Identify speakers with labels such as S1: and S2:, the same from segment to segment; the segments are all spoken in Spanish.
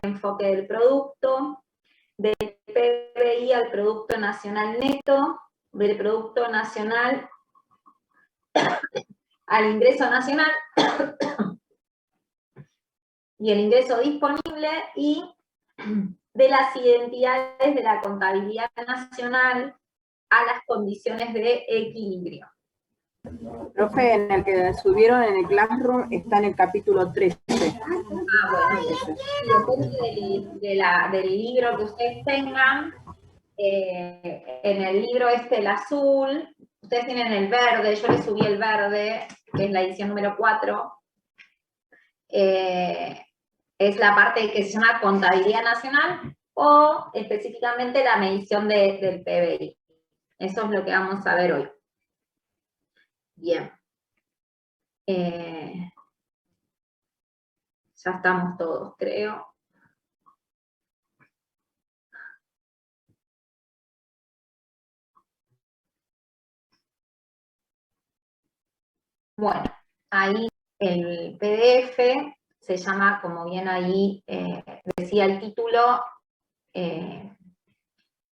S1: enfoque del producto, del PBI al Producto Nacional Neto, del Producto Nacional al ingreso nacional y el ingreso disponible, y de las identidades de la contabilidad nacional a las condiciones de equilibrio.
S2: Profe, en el que subieron en el Classroom está en el capítulo 13.
S1: Bueno, depende del libro que ustedes tengan. En el libro el azul, ustedes tienen el verde, yo les subí el verde, que es la edición número 4. Es la parte que se llama contabilidad nacional, o específicamente la medición del PBI. Eso es lo que vamos a ver hoy. Bien. Ya estamos todos, creo. Bueno, ahí el PDF se llama, como bien ahí decía el título,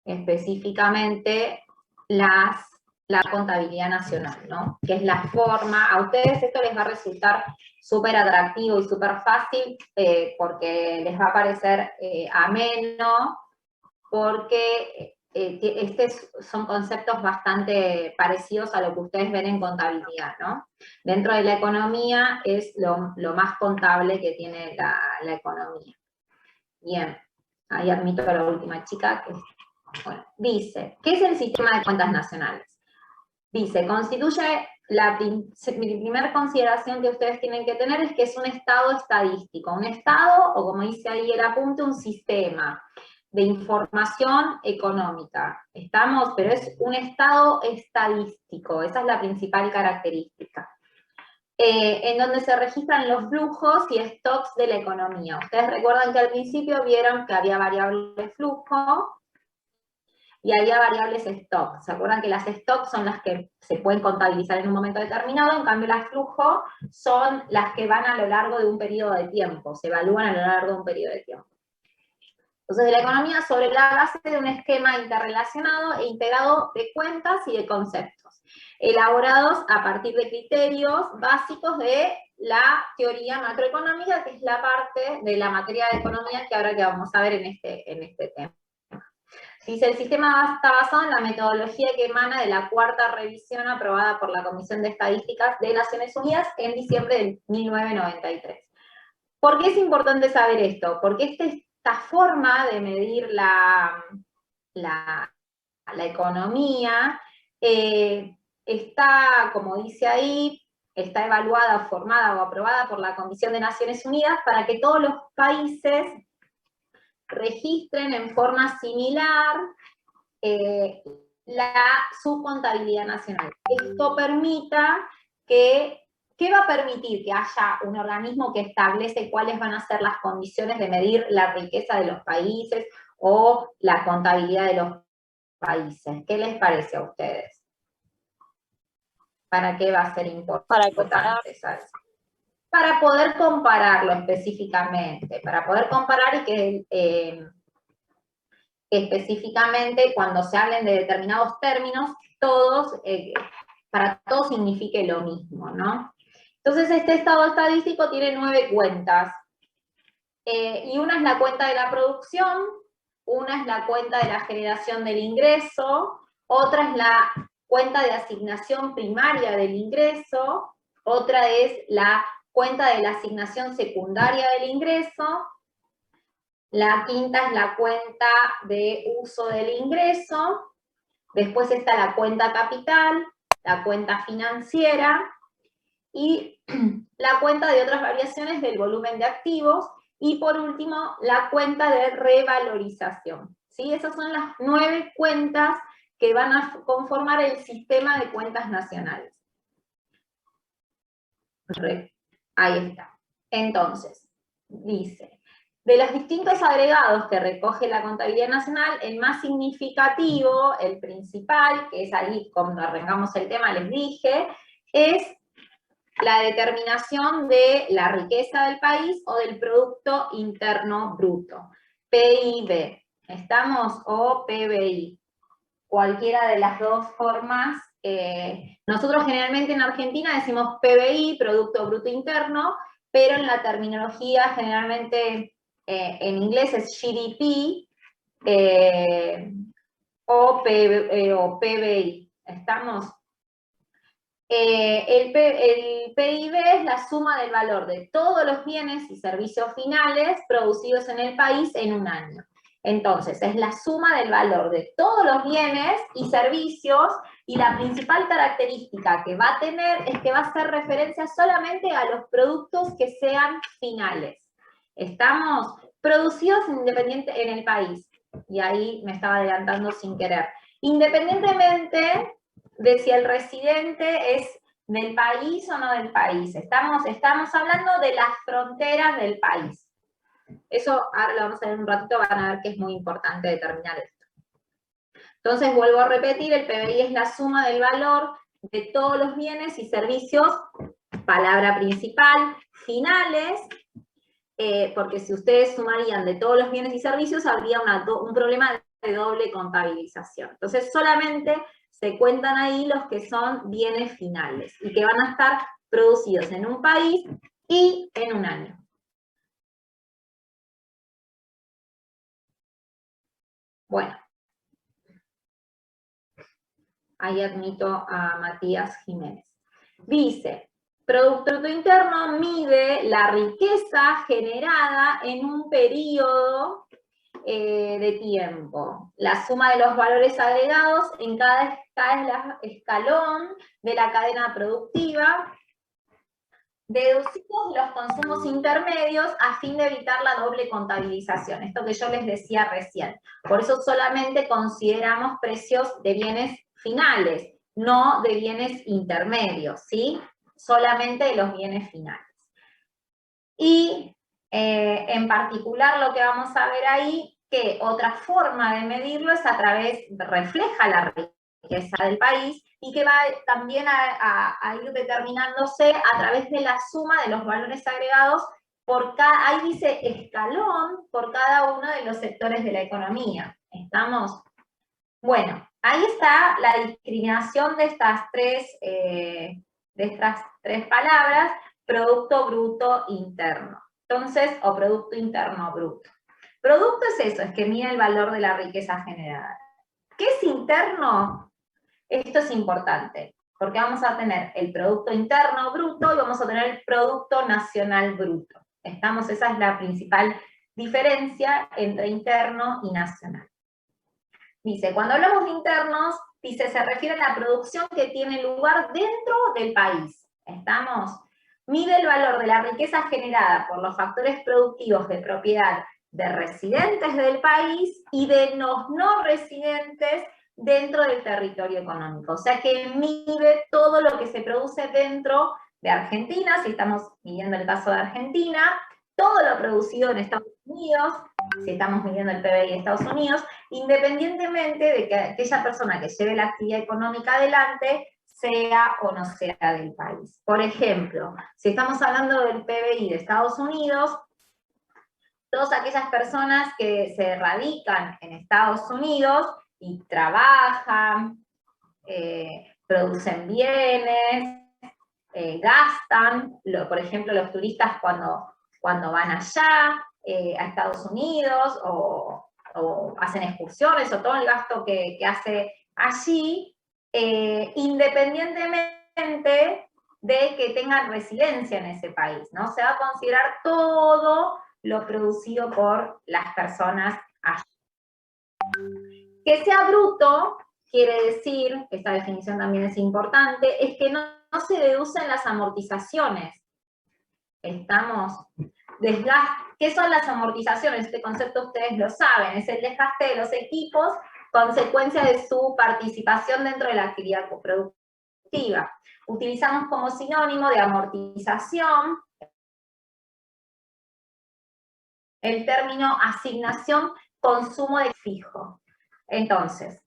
S1: específicamente la contabilidad nacional, ¿no? Que es la forma, a ustedes esto les va a resultar súper atractivo y súper fácil, porque les va a parecer ameno, porque son conceptos bastante parecidos a lo que ustedes ven en contabilidad, ¿no? Dentro de la economía es lo más contable que tiene la economía. Bien, ahí admito a la última chica que... Bueno, dice, ¿qué es el sistema de cuentas nacionales? Dice, constituye, la primera consideración que ustedes tienen que tener es que es un estado estadístico. Un estado, o como dice ahí el apunte, un sistema de información económica. ¿Estamos? Pero es un estado estadístico, esa es la principal característica. En donde se registran los flujos y stocks de la economía. Ustedes recuerdan que al principio vieron que había variables de flujo y había variables stock. ¿Se acuerdan que las stock son las que se pueden contabilizar en un momento determinado? En cambio, las flujo son las que van a lo largo de un periodo de tiempo, se evalúan a lo largo de un periodo de tiempo. Entonces, de la economía sobre la base de un esquema interrelacionado e integrado de cuentas y de conceptos, elaborados a partir de criterios básicos de la teoría macroeconómica, que es la parte de la materia de economía que ahora que vamos a ver en este tema. Dice, el sistema está basado en la metodología que emana de la 4ª revisión aprobada por la Comisión de Estadísticas de Naciones Unidas en diciembre de 1993. ¿Por qué es importante saber esto? Porque esta forma de medir la economía está, como dice ahí, está evaluada, formada o aprobada por la Comisión de Naciones Unidas para que todos los países registren en forma similar su contabilidad nacional. Esto permita que, ¿qué va a permitir? Que haya un organismo que establece cuáles van a ser las condiciones de medir la riqueza de los países o la contabilidad de los países. ¿Qué les parece a ustedes? ¿Para qué va a ser importante? Para poder compararlo específicamente, para poder comparar y que específicamente cuando se hablen de determinados términos, para todos signifique lo mismo, ¿no? Entonces este estado estadístico tiene 9 cuentas, y una es la cuenta de la producción, una es la cuenta de la generación del ingreso, otra es la cuenta de asignación primaria del ingreso, otra es la cuenta de la asignación secundaria del ingreso, la quinta es la cuenta de uso del ingreso, después está la cuenta capital, la cuenta financiera y la cuenta de otras variaciones del volumen de activos y por último la cuenta de revalorización. ¿Sí? Esas son las 9 cuentas que van a conformar el sistema de cuentas nacionales. Ahí está. Entonces, dice, de los distintos agregados que recoge la contabilidad nacional, el más significativo, el principal, que es ahí cuando arrancamos el tema, les dije, es la determinación de la riqueza del país o del Producto Interno Bruto. PIB, ¿estamos? O PBI. Cualquiera de las dos formas. Nosotros generalmente en Argentina decimos PBI, Producto Bruto Interno, pero en la terminología generalmente en inglés es GDP o PBI. ¿Estamos? El PIB es la suma del valor de todos los bienes y servicios finales producidos en el país en un año. Entonces, es la suma del valor de todos los bienes y servicios, y la principal característica que va a tener es que va a hacer referencia solamente a los productos que sean finales. Estamos producidos independiente en el país, y ahí me estaba adelantando sin querer. Independientemente de si el residente es del país o no del país. Estamos hablando de las fronteras del país. Eso ahora lo vamos a ver en un ratito, van a ver que es muy importante determinar esto. Entonces, vuelvo a repetir, el PBI es la suma del valor de todos los bienes y servicios, palabra principal, finales, porque si ustedes sumarían de todos los bienes y servicios, habría un problema de doble contabilización. Entonces, solamente se cuentan ahí los que son bienes finales y que van a estar producidos en un país y en un año. Bueno, ahí admito a Matías Jiménez. Dice, Producto Bruto Interno mide la riqueza generada en un periodo de tiempo. La suma de los valores agregados en cada escalón de la cadena productiva, deducidos los consumos intermedios a fin de evitar la doble contabilización. Esto que yo les decía recién. Por eso solamente consideramos precios de bienes finales, no de bienes intermedios, ¿sí? Solamente de los bienes finales. Y en particular lo que vamos a ver ahí, que otra forma de medirlo es a través, refleja la riqueza del país, y que va también a ir determinándose a través de la suma de los valores agregados por cada, ahí dice escalón, por cada uno de los sectores de la economía. ¿Estamos? Bueno, ahí está la discriminación de estas tres palabras, Producto Bruto Interno. Entonces, o Producto Interno Bruto. Producto es eso, es que mide el valor de la riqueza generada. ¿Qué es interno? Esto es importante, porque vamos a tener el Producto Interno Bruto y vamos a tener el Producto Nacional Bruto. Esa es la principal diferencia entre interno y nacional. Dice, cuando hablamos de internos, dice, se refiere a la producción que tiene lugar dentro del país. ¿Estamos? Mide el valor de la riqueza generada por los factores productivos de propiedad de residentes del país y de los no residentes dentro del territorio económico. O sea que mide todo lo que se produce dentro de Argentina, si estamos midiendo el caso de Argentina, todo lo producido en Estados Unidos, si estamos midiendo el PBI de Estados Unidos, independientemente de que aquella persona que lleve la actividad económica adelante sea o no sea del país. Por ejemplo, si estamos hablando del PBI de Estados Unidos, todas aquellas personas que se radican en Estados Unidos y trabajan, producen bienes, gastan, por ejemplo, los turistas cuando van allá a Estados Unidos o hacen excursiones o todo el gasto que hace allí, independientemente de que tengan residencia en ese país, ¿no? Se va a considerar todo lo producido por las personas allí. Que sea bruto quiere decir, esta definición también es importante, es que no se deducen las amortizaciones. Estamos, ¿qué son las amortizaciones? Este concepto ustedes lo saben, es el desgaste de los equipos, consecuencia de su participación dentro de la actividad productiva. Utilizamos como sinónimo de amortización el término asignación consumo de fijo. Entonces,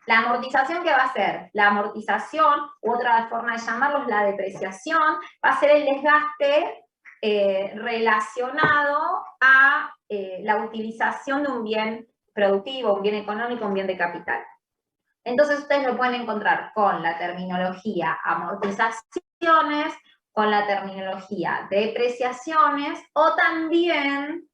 S1: La amortización, ¿qué va a ser? La amortización, u otra forma de llamarlo es la depreciación, va a ser el desgaste relacionado a la utilización de un bien productivo, un bien económico, un bien de capital. Entonces ustedes lo pueden encontrar con la terminología amortizaciones, con la terminología depreciaciones, o también,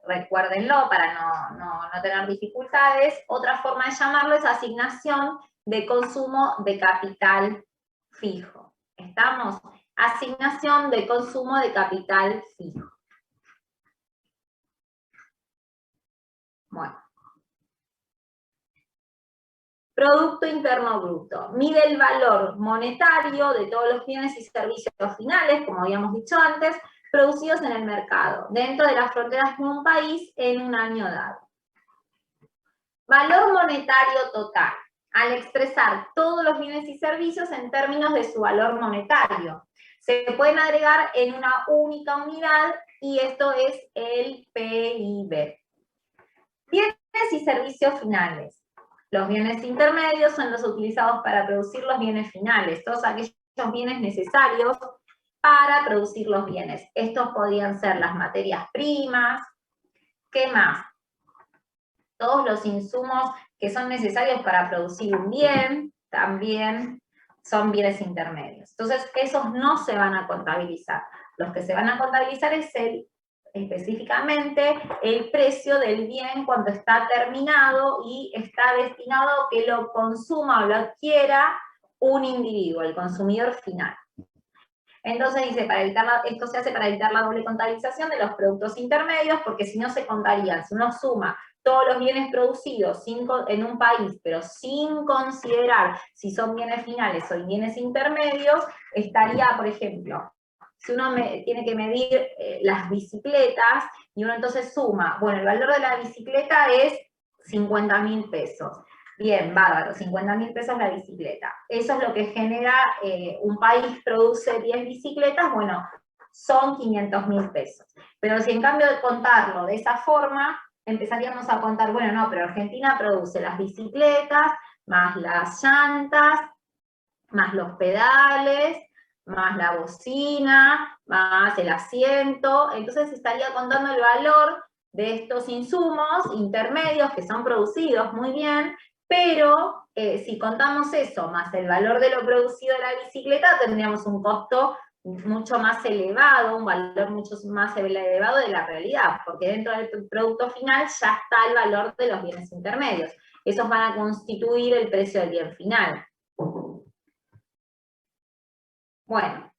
S1: recuérdenlo para no tener dificultades, otra forma de llamarlo es asignación de consumo de capital fijo. ¿Estamos? Asignación de consumo de capital fijo. Bueno. Producto Interno Bruto. Mide el valor monetario de todos los bienes y servicios finales, como habíamos dicho antes, producidos en el mercado, dentro de las fronteras de un país en un año dado. Valor monetario total, al expresar todos los bienes y servicios en términos de su valor monetario. Se pueden agregar en una única unidad y esto es el PIB. Bienes y servicios finales. Los bienes intermedios son los utilizados para producir los bienes finales, todos aquellos bienes necesarios para producir los bienes. Estos podrían ser las materias primas, ¿qué más? Todos los insumos que son necesarios para producir un bien, también son bienes intermedios. Entonces, esos no se van a contabilizar. Los que se van a contabilizar es específicamente el precio del bien cuando está terminado y está destinado a que lo consuma o lo adquiera un individuo, el consumidor final. Entonces dice, esto se hace para evitar la doble contabilización de los productos intermedios, porque si no se contarían, si uno suma todos los bienes producidos en un país, pero sin considerar si son bienes finales o bienes intermedios, estaría, por ejemplo, si uno tiene que medir las bicicletas, y uno entonces suma, bueno, el valor de la bicicleta es 50.000 pesos. Bien, bárbaro, 50.000 pesos la bicicleta. Eso es lo que genera, un país produce 10 bicicletas, bueno, son 500.000 pesos. Pero si en cambio de contarlo de esa forma, empezaríamos a contar, bueno, no, pero Argentina produce las bicicletas, más las llantas, más los pedales, más la bocina, más el asiento, entonces estaría contando el valor de estos insumos intermedios que son producidos muy bien, pero si contamos eso más el valor de lo producido de la bicicleta, tendríamos un costo mucho más elevado, un valor mucho más elevado de la realidad, porque dentro del producto final ya está el valor de los bienes intermedios. Esos van a constituir el precio del bien final. Bueno.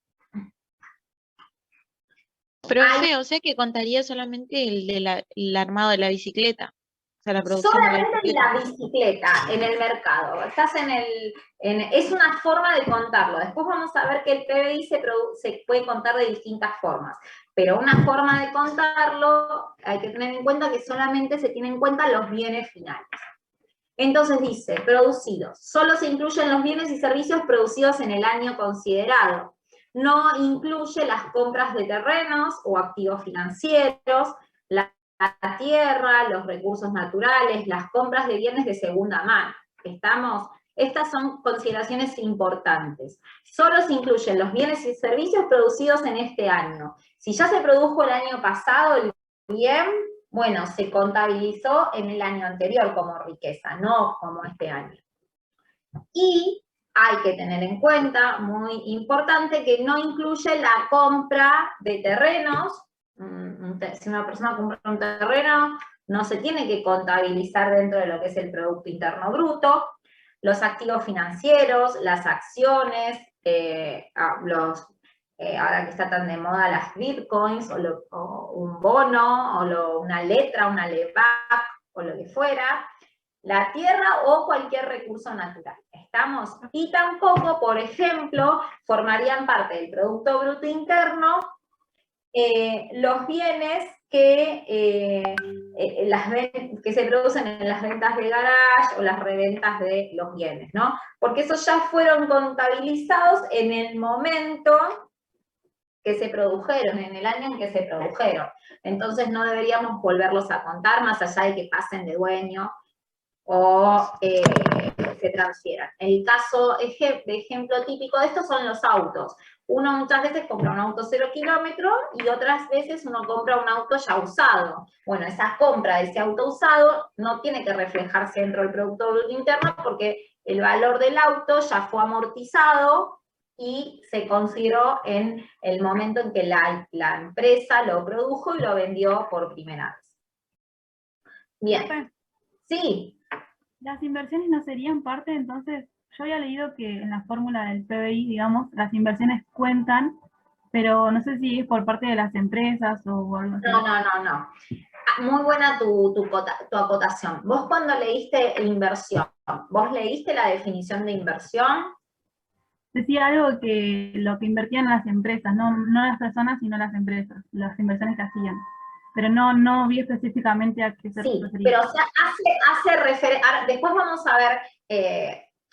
S3: Profe, o sea que contaría solamente el armado de la bicicleta. O sea, la producción
S1: solamente
S3: de
S1: la bicicleta en el mercado. Estás es una forma de contarlo. Después vamos a ver que el PBI se puede contar de distintas formas. Pero una forma de contarlo, hay que tener en cuenta que solamente se tienen en cuenta los bienes finales. Entonces dice, producidos. Solo se incluyen los bienes y servicios producidos en el año considerado. No incluye las compras de terrenos o activos financieros, la tierra, los recursos naturales, las compras de bienes de segunda mano. ¿Estamos? Estas son consideraciones importantes. Solo se incluyen los bienes y servicios producidos en este año. Si ya se produjo el año pasado el bien, bueno, se contabilizó en el año anterior como riqueza, no como este año. Y hay que tener en cuenta, muy importante, que no incluye la compra de terrenos. Si una persona compra un terreno, no se tiene que contabilizar dentro de lo que es el Producto Interno Bruto. Los activos financieros, las acciones, ahora que está tan de moda las bitcoins, o un bono, o una letra, una LEVAC, o lo que fuera, la tierra o cualquier recurso natural. ¿Estamos? Y tampoco, por ejemplo, formarían parte del Producto Bruto Interno los bienes que se producen en las ventas de garage o las reventas de los bienes, ¿no? Porque esos ya fueron contabilizados en el momento que se produjeron, en el año en que se produjeron. Entonces no deberíamos volverlos a contar, más allá de que pasen de dueño o se transfieran. El caso de ejemplo típico de esto son los autos. Uno muchas veces compra un auto 0 kilómetros y otras veces uno compra un auto ya usado. Bueno, esa compra de ese auto usado no tiene que reflejarse dentro del Producto Bruto Interno porque el valor del auto ya fue amortizado y se consideró en el momento en que la empresa lo produjo y lo vendió por primera vez. Bien. Sí.
S4: Las inversiones no serían parte, entonces, yo había leído que en la fórmula del PBI, digamos, las inversiones cuentan, pero no sé si es por parte de las empresas o algo así.
S1: No. Muy buena tu acotación. Vos cuando leíste inversión, ¿vos leíste la definición de inversión?
S4: Decía algo que lo que invertían las empresas, no las personas, sino las empresas, las inversiones que hacían. Pero no vi específicamente a qué se refería.
S1: Sí, pero o sea, hace referencia. Después vamos a ver,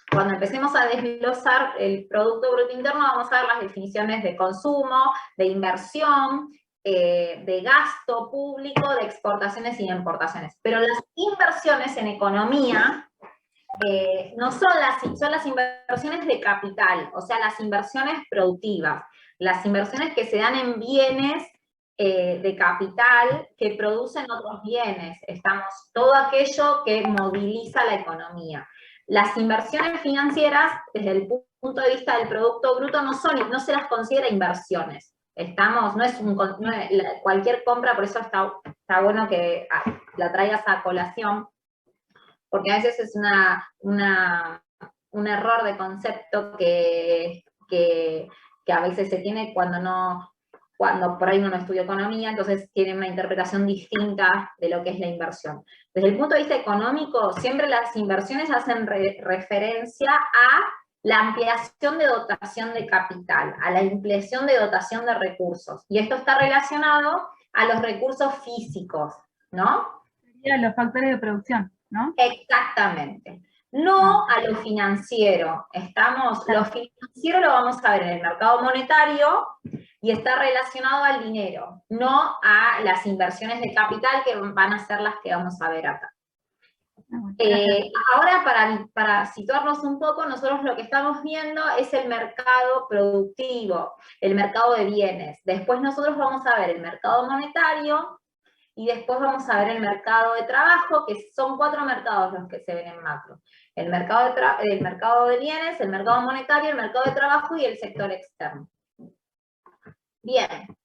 S1: cuando empecemos a desglosar el Producto Bruto Interno, vamos a ver las definiciones de consumo, de inversión, de gasto público, de exportaciones y de importaciones. Pero las inversiones en economía no son las inversiones de capital, o sea, las inversiones productivas, las inversiones que se dan en bienes de capital que producen otros bienes, todo aquello que moviliza la economía. Las inversiones financieras, desde el punto de vista del Producto Bruto, no se las considera inversiones. Cualquier compra, por eso está bueno que la traigas a colación, porque a veces es un error de concepto que a veces se tiene cuando por ahí uno no estudia economía, entonces tiene una interpretación distinta de lo que es la inversión. Desde el punto de vista económico, siempre las inversiones hacen referencia a la ampliación de dotación de capital, a la ampliación de dotación de recursos, y esto está relacionado a los recursos físicos, ¿no?
S4: Serían los factores de producción, ¿no?
S1: Exactamente. No a lo financiero. Lo financiero lo vamos a ver en el mercado monetario y está relacionado al dinero, no a las inversiones de capital que van a ser las que vamos a ver acá. Ahora, para situarnos un poco, nosotros lo que estamos viendo es el mercado productivo, el mercado de bienes. Después nosotros vamos a ver el mercado monetario, y después vamos a ver el mercado de trabajo, que son 4 mercados los que se ven en macro. El mercado de bienes, el mercado monetario, el mercado de trabajo y el sector externo. Bien.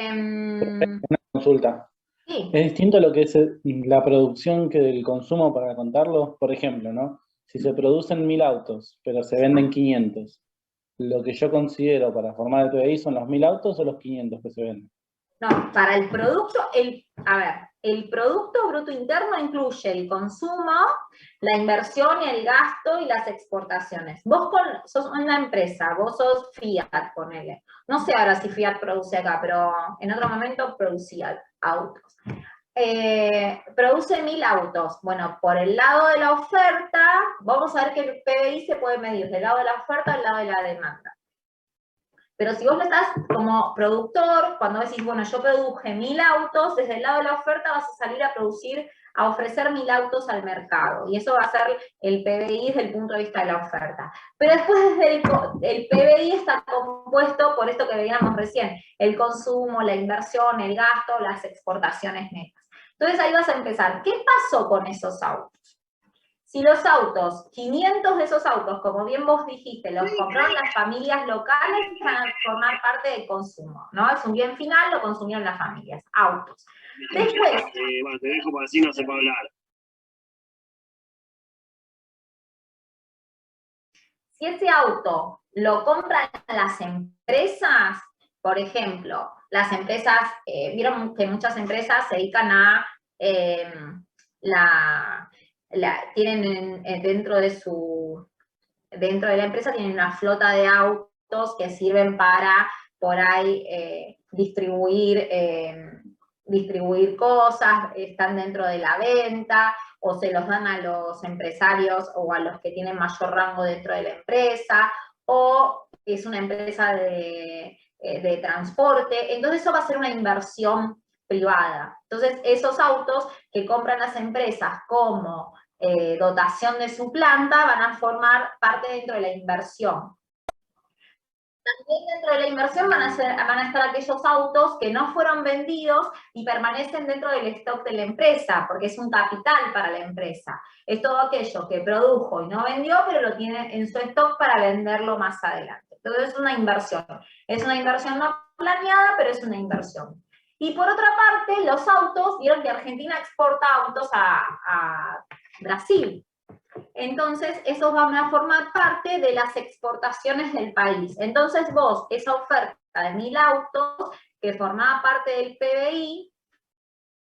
S5: Una consulta.
S1: Sí.
S5: ¿Es distinto lo que es la producción que del consumo para contarlo? Por ejemplo, ¿no? Si se producen 1000 autos, pero se venden 500, ¿lo que yo considero para formar el PBI son los 1000 autos o los 500 que se venden?
S1: No, para el producto, el Producto Bruto Interno incluye el consumo, la inversión y el gasto y las exportaciones. Vos sos una empresa, vos sos Fiat, ponele. No sé ahora si Fiat produce acá, pero en otro momento producía autos. Produce 1000 autos. Bueno, por el lado de la oferta, vamos a ver que el PBI se puede medir del lado de la oferta al lado de la demanda. Pero si vos lo estás como productor, cuando decís, bueno, yo produje 1000 autos, desde el lado de la oferta vas a salir a ofrecer 1000 autos al mercado. Y eso va a ser el PBI desde el punto de vista de la oferta. Pero después el PBI está compuesto por esto que veíamos recién, el consumo, la inversión, el gasto, las exportaciones netas. Entonces ahí vas a empezar. ¿Qué pasó con esos autos? Si los autos, 500 de esos autos, como bien vos dijiste, los compraron las familias locales, van a formar parte del consumo, ¿no? Es un bien final, lo consumieron las familias, autos. Después...
S6: Bueno, te dejo porque así no se puede hablar.
S1: Si ese auto lo compran las empresas, por ejemplo, las empresas, vieron que muchas empresas se dedican a tienen dentro de la empresa tienen una flota de autos que sirven para, por ahí, distribuir cosas, están dentro de la venta, o se los dan a los empresarios o a los que tienen mayor rango dentro de la empresa, o es una empresa de transporte, entonces eso va a ser una inversión privada. Entonces, esos autos que compran las empresas como dotación de su planta, van a formar parte dentro de la inversión. También dentro de la inversión van a estar aquellos autos que no fueron vendidos y permanecen dentro del stock de la empresa, porque es un capital para la empresa. Es todo aquello que produjo y no vendió, pero lo tiene en su stock para venderlo más adelante. Entonces es una inversión. Es una inversión no planeada, pero es una inversión. Y por otra parte, los autos, vieron que Argentina exporta autos a Brasil. Entonces, esos van a formar parte de las exportaciones del país. Entonces vos, esa oferta de 1000 autos, que formaba parte del PBI,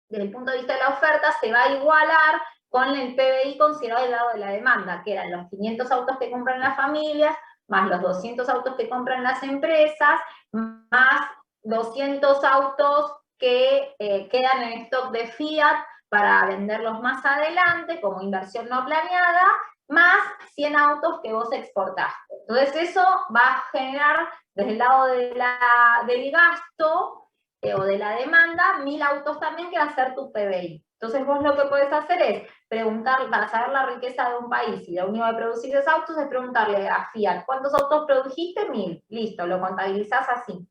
S1: desde el punto de vista de la oferta, se va a igualar con el PBI considerado del lado de la demanda, que eran los 500 autos que compran las familias, más los 200 autos que compran las empresas, más 200 autos que quedan en stock de Fiat, para venderlos más adelante como inversión no planeada, más 100 autos que vos exportaste. Entonces eso va a generar, desde el lado del gasto o de la demanda, 1000 autos también, que va a ser tu PBI. Entonces vos lo que podés hacer es preguntar, para saber la riqueza de un país y lo único de producir esos autos, es preguntarle a Fiat, ¿cuántos autos produjiste? 1000. Listo, lo contabilizás así.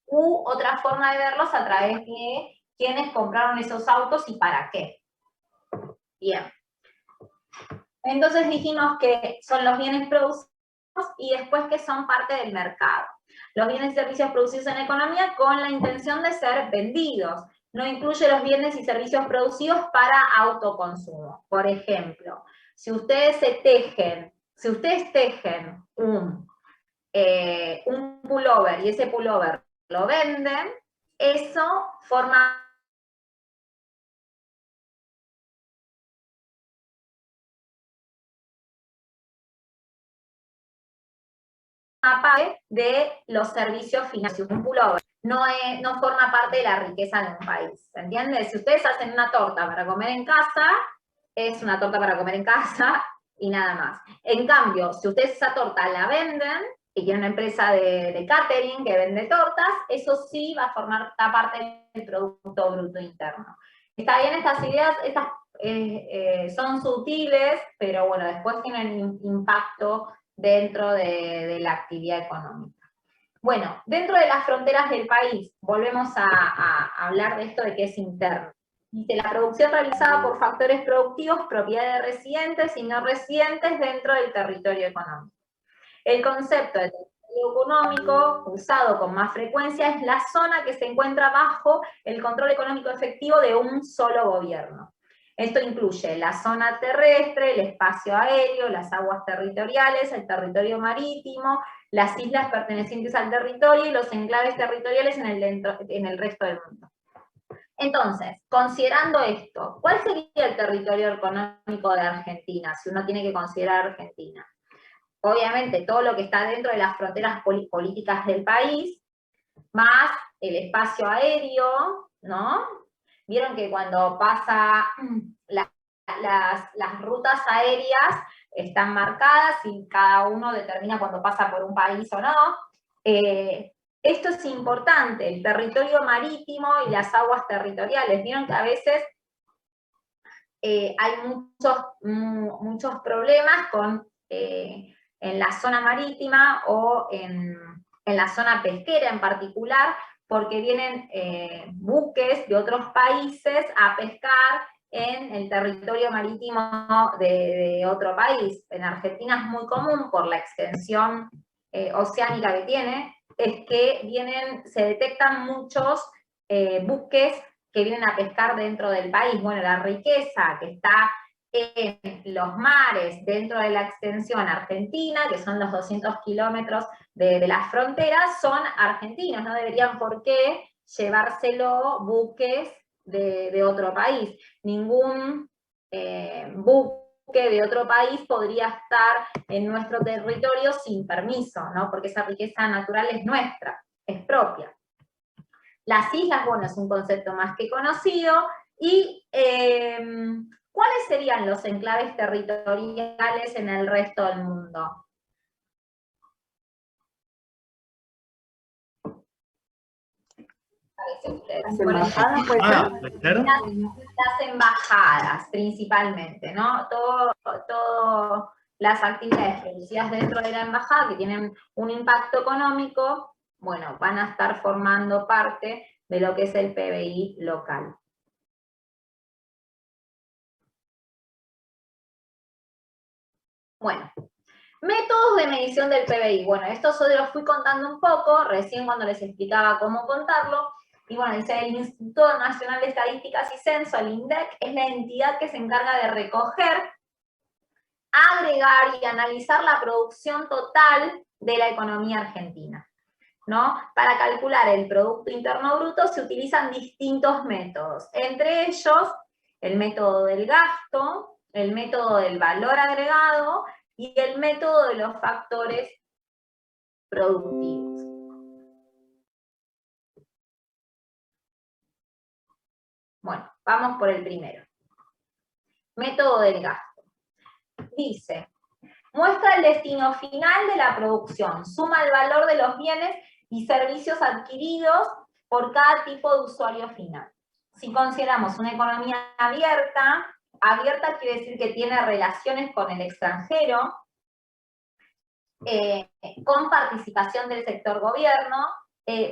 S1: U otra forma de verlos a través de quiénes compraron esos autos y para qué. Bien. Entonces dijimos que son los bienes producidos y después que son parte del mercado. Los bienes y servicios producidos en la economía con la intención de ser vendidos. No incluye los bienes y servicios producidos para autoconsumo. Por ejemplo, si ustedes tejen un pullover y ese pullover lo venden, eso forma parte de los servicios financieros. Un pullover no forma parte de la riqueza de un país, ¿se entiende? Si ustedes hacen una torta para comer en casa, es una torta para comer en casa y nada más. En cambio, si ustedes esa torta la venden y tienen una empresa de catering que vende tortas, eso sí va a formar parte del Producto Bruto Interno. Está bien, estas ideas, son sutiles, pero bueno, después tienen impacto dentro de la actividad económica. Bueno, dentro de las fronteras del país, volvemos a hablar de esto de que es interno. Dice, la producción realizada por factores productivos, propiedad de residentes y no residentes dentro del territorio económico. El concepto de territorio económico, usado con más frecuencia, es la zona que se encuentra bajo el control económico efectivo de un solo gobierno. Esto incluye la zona terrestre, el espacio aéreo, las aguas territoriales, el territorio marítimo, las islas pertenecientes al territorio y los enclaves territoriales en el resto del mundo. Entonces, considerando esto, ¿cuál sería el territorio económico de Argentina, si uno tiene que considerar Argentina? Obviamente, todo lo que está dentro de las fronteras políticas del país, más el espacio aéreo, ¿no? Vieron que cuando pasa las rutas aéreas están marcadas y cada uno determina cuando pasa por un país o no. Esto es importante, el territorio marítimo y las aguas territoriales. Vieron que a veces hay muchos problemas en la zona marítima o en la zona pesquera en particular, porque vienen buques de otros países a pescar en el territorio marítimo de otro país. En Argentina es muy común, por la extensión oceánica que tiene, es que se detectan muchos buques que vienen a pescar dentro del país. Bueno, la riqueza que está en los mares dentro de la extensión argentina, que son los 200 kilómetros de las fronteras, son argentinos, no deberían por qué llevárselo buques de otro país. Ningún buque de otro país podría estar en nuestro territorio sin permiso, ¿no? Porque esa riqueza natural es nuestra, es propia. Las islas, bueno, es un concepto más que conocido, y ¿cuáles serían los enclaves territoriales en el resto del mundo?
S2: Las embajadas, ¿puede ser?
S1: las embajadas, principalmente, ¿no? Todas las actividades producidas dentro de la embajada que tienen un impacto económico, bueno, van a estar formando parte de lo que es el PBI local. Bueno, métodos de medición del PBI. Bueno, esto se los fui contando un poco, recién cuando les explicaba cómo contarlo. Y bueno, dice, el Instituto Nacional de Estadísticas y Censo, el INDEC, es la entidad que se encarga de recoger, agregar y analizar la producción total de la economía argentina, ¿no? Para calcular el Producto Interno Bruto se utilizan distintos métodos, entre ellos el método del gasto, el método del valor agregado y el método de los factores productivos. Bueno, vamos por el primero. Método del gasto. Dice, muestra el destino final de la producción, suma el valor de los bienes y servicios adquiridos por cada tipo de usuario final. Si consideramos una economía abierta, abierta quiere decir que tiene relaciones con el extranjero, con participación del sector gobierno,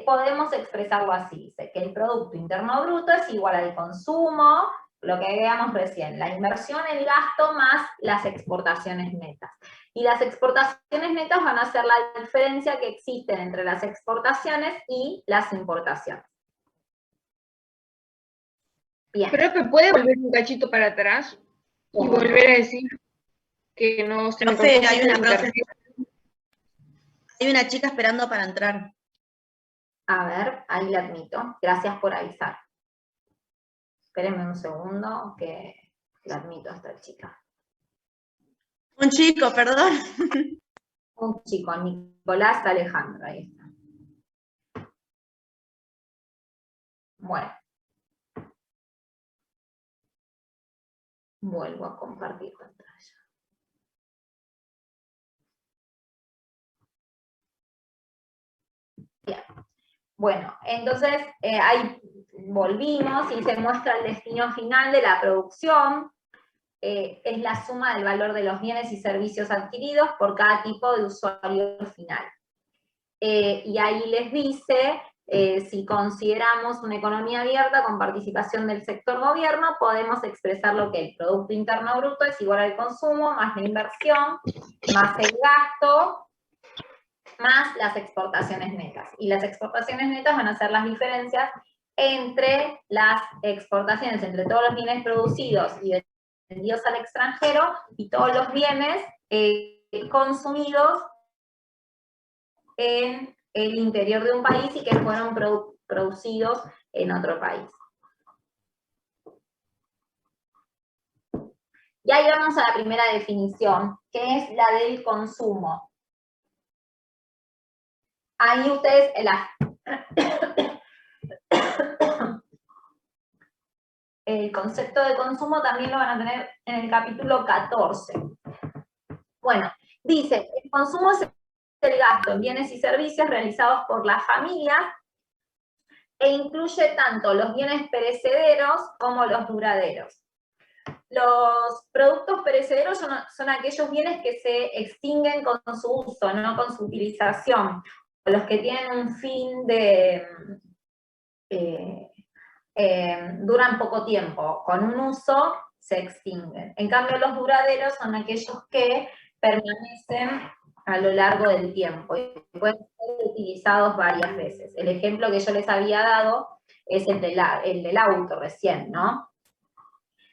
S1: podemos expresarlo así, dice que el Producto Interno Bruto es igual al consumo, lo que veíamos recién, la inversión, el gasto, más las exportaciones netas. Y las exportaciones netas van a ser la diferencia que existe entre las exportaciones y las importaciones. Bien.
S7: Creo que puede volver un cachito para atrás y volver a decir que no se me
S8: Profe,
S7: cortó
S8: hay una
S7: el
S8: profe.
S7: internet.
S8: Hay una chica esperando para entrar.
S1: A ver, ahí la admito. Gracias por avisar. Espérenme un segundo que la admito a esta chica.
S8: Un chico, perdón.
S1: Un chico, Nicolás Alejandro, ahí está. Bueno. Vuelvo a compartir pantalla. Bien. Bueno, entonces ahí volvimos y se muestra el destino final de la producción. Es la suma del valor de los bienes y servicios adquiridos por cada tipo de usuario final. Y ahí les dice, si consideramos una economía abierta con participación del sector gobierno, podemos expresar lo que el Producto Interno Bruto es igual al consumo, más la inversión, más el gasto, más las exportaciones netas. Y las exportaciones netas van a ser las diferencias entre las exportaciones, entre todos los bienes producidos y vendidos al extranjero, y todos los bienes consumidos en el interior de un país y que fueron producidos en otro país. Y ahí vamos a la primera definición, que es la del consumo. Ahí ustedes, el concepto de consumo también lo van a tener en el capítulo 14. Bueno, dice, el consumo es el gasto en bienes y servicios realizados por las familias e incluye tanto los bienes perecederos como los duraderos. Los productos perecederos son aquellos bienes que se extinguen con su uso, no con su utilización, los que tienen un fin de... duran poco tiempo, con un uso se extinguen. En cambio, los duraderos son aquellos que permanecen a lo largo del tiempo y pueden ser utilizados varias veces. El ejemplo que yo les había dado es el del auto recién, ¿no?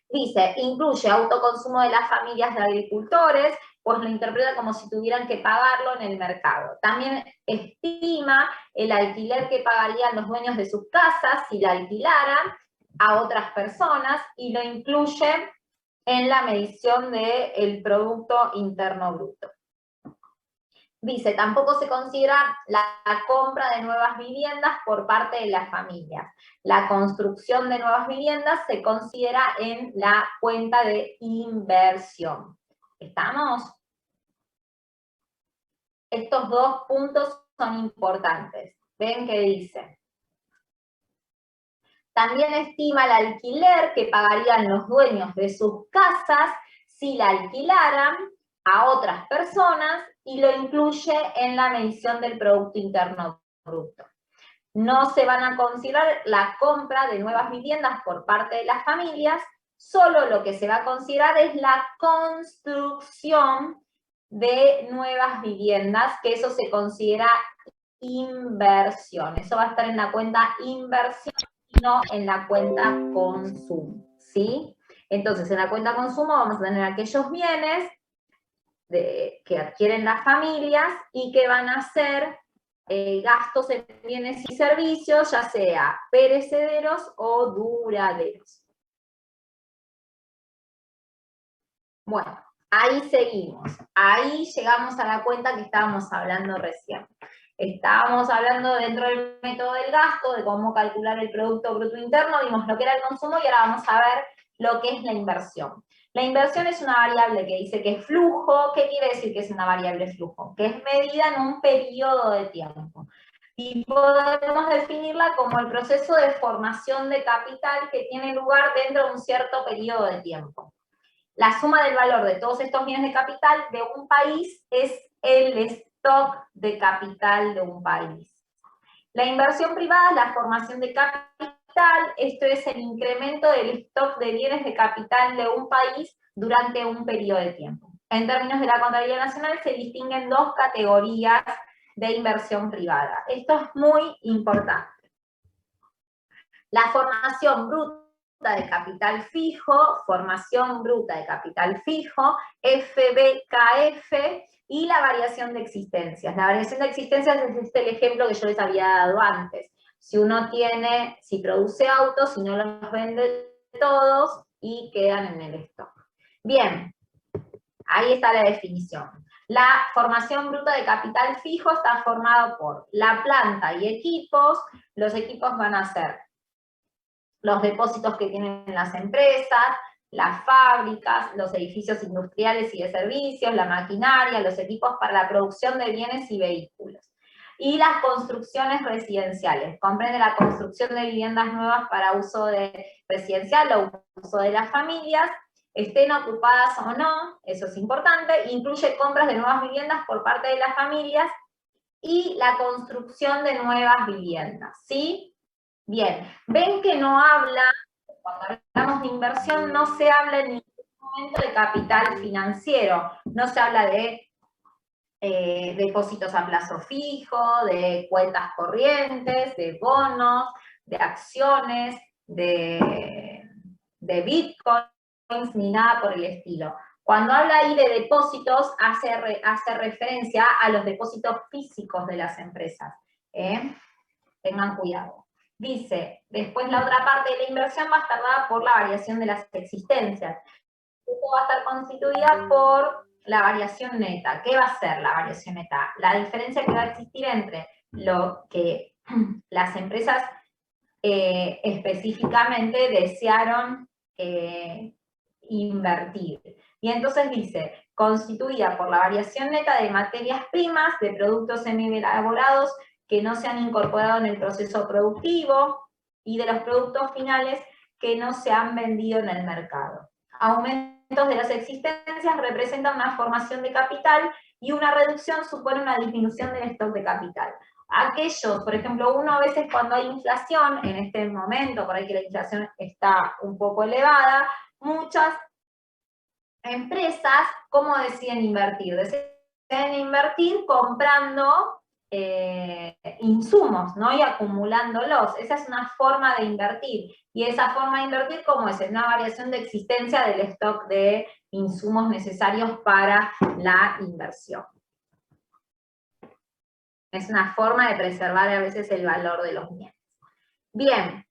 S1: Dice, incluye autoconsumo de las familias de agricultores, pues lo interpreta como si tuvieran que pagarlo en el mercado. También estima el alquiler que pagarían los dueños de sus casas si la alquilaran a otras personas y lo incluye en la medición del Producto Interno Bruto. Dice, tampoco se considera la compra de nuevas viviendas por parte de las familias. La construcción de nuevas viviendas se considera en la cuenta de inversión. ¿Estamos? Estos dos puntos son importantes. ¿Ven qué dice? También estima el alquiler que pagarían los dueños de sus casas si la alquilaran a otras personas y lo incluye en la medición del Producto Interno Bruto. No se van a considerar la compra de nuevas viviendas por parte de las familias, solo lo que se va a considerar es la construcción de nuevas viviendas, que eso se considera inversión. Eso va a estar en la cuenta inversión y no en la cuenta consumo, ¿sí? Entonces, en la cuenta consumo vamos a tener aquellos bienes que adquieren las familias y que van a ser gastos en bienes y servicios, ya sea perecederos o duraderos. Bueno, ahí seguimos. Ahí llegamos a la cuenta que estábamos hablando recién. Estábamos hablando dentro del método del gasto, de cómo calcular el Producto Bruto Interno, vimos lo que era el consumo y ahora vamos a ver lo que es la inversión. La inversión es una variable que dice que es flujo. ¿Qué quiere decir que es una variable flujo? Que es medida en un periodo de tiempo. Y podemos definirla como el proceso de formación de capital que tiene lugar dentro de un cierto periodo de tiempo. La suma del valor de todos estos bienes de capital de un país es el stock de capital de un país. La inversión privada es la formación de capital, esto es el incremento del stock de bienes de capital de un país durante un periodo de tiempo. En términos de la contabilidad nacional se distinguen dos categorías de inversión privada. Esto es muy importante. La formación bruta de capital fijo, formación bruta de capital fijo, FBKF, y la variación de existencias. La variación de existencias es el ejemplo que yo les había dado antes. Si uno tiene, si produce autos y no los vende todos y quedan en el stock. Bien, ahí está la definición. La formación bruta de capital fijo está formado por la planta y equipos. Los equipos van a ser los depósitos que tienen las empresas, las fábricas, los edificios industriales y de servicios, la maquinaria, los equipos para la producción de bienes y vehículos. Y las construcciones residenciales. Comprende la construcción de viviendas nuevas para uso residencial o uso de las familias, estén ocupadas o no, eso es importante. Incluye compras de nuevas viviendas por parte de las familias y la construcción de nuevas viviendas, ¿sí? Bien, ven que no habla, cuando hablamos de inversión, no se habla en ningún momento de capital financiero, no se habla de depósitos a plazo fijo, de cuentas corrientes, de bonos, de acciones, de bitcoins, ni nada por el estilo. Cuando habla ahí de depósitos, hace referencia a los depósitos físicos de las empresas. Tengan cuidado. Dice, después la otra parte de la inversión va a estar dada por la variación de las existencias. Esto va a estar constituida por la variación neta. ¿Qué va a ser la variación neta? La diferencia que va a existir entre lo que las empresas específicamente desearon invertir. Y entonces dice, constituida por la variación neta de materias primas, de productos semi-elaborados que no se han incorporado en el proceso productivo y de los productos finales que no se han vendido en el mercado. Aumentos de las existencias representan una formación de capital y una reducción supone una disminución del stock de capital. Aquellos, por ejemplo, uno a veces cuando hay inflación, en este momento, por ahí que la inflación está un poco elevada, muchas empresas, ¿cómo deciden invertir? Deciden invertir comprando insumos, ¿no? Y acumulándolos. Esa es una forma de invertir. Y esa forma de invertir, ¿cómo es? Es una variación de existencia del stock de insumos necesarios para la inversión. Es una forma de preservar a veces el valor de los bienes. Bien.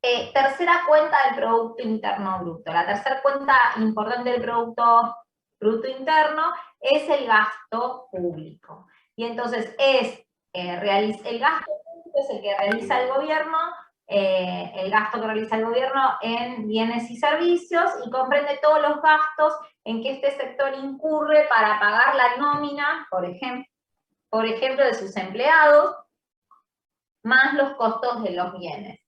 S1: Tercera cuenta del Producto Interno Bruto. La tercera cuenta importante del Producto Bruto Interno es el gasto público. Y entonces el gasto público es el que realiza el gobierno, el gasto que realiza el gobierno en bienes y servicios, y comprende todos los gastos en que este sector incurre para pagar la nómina, por ejemplo, de sus empleados, más los costos de los bienes.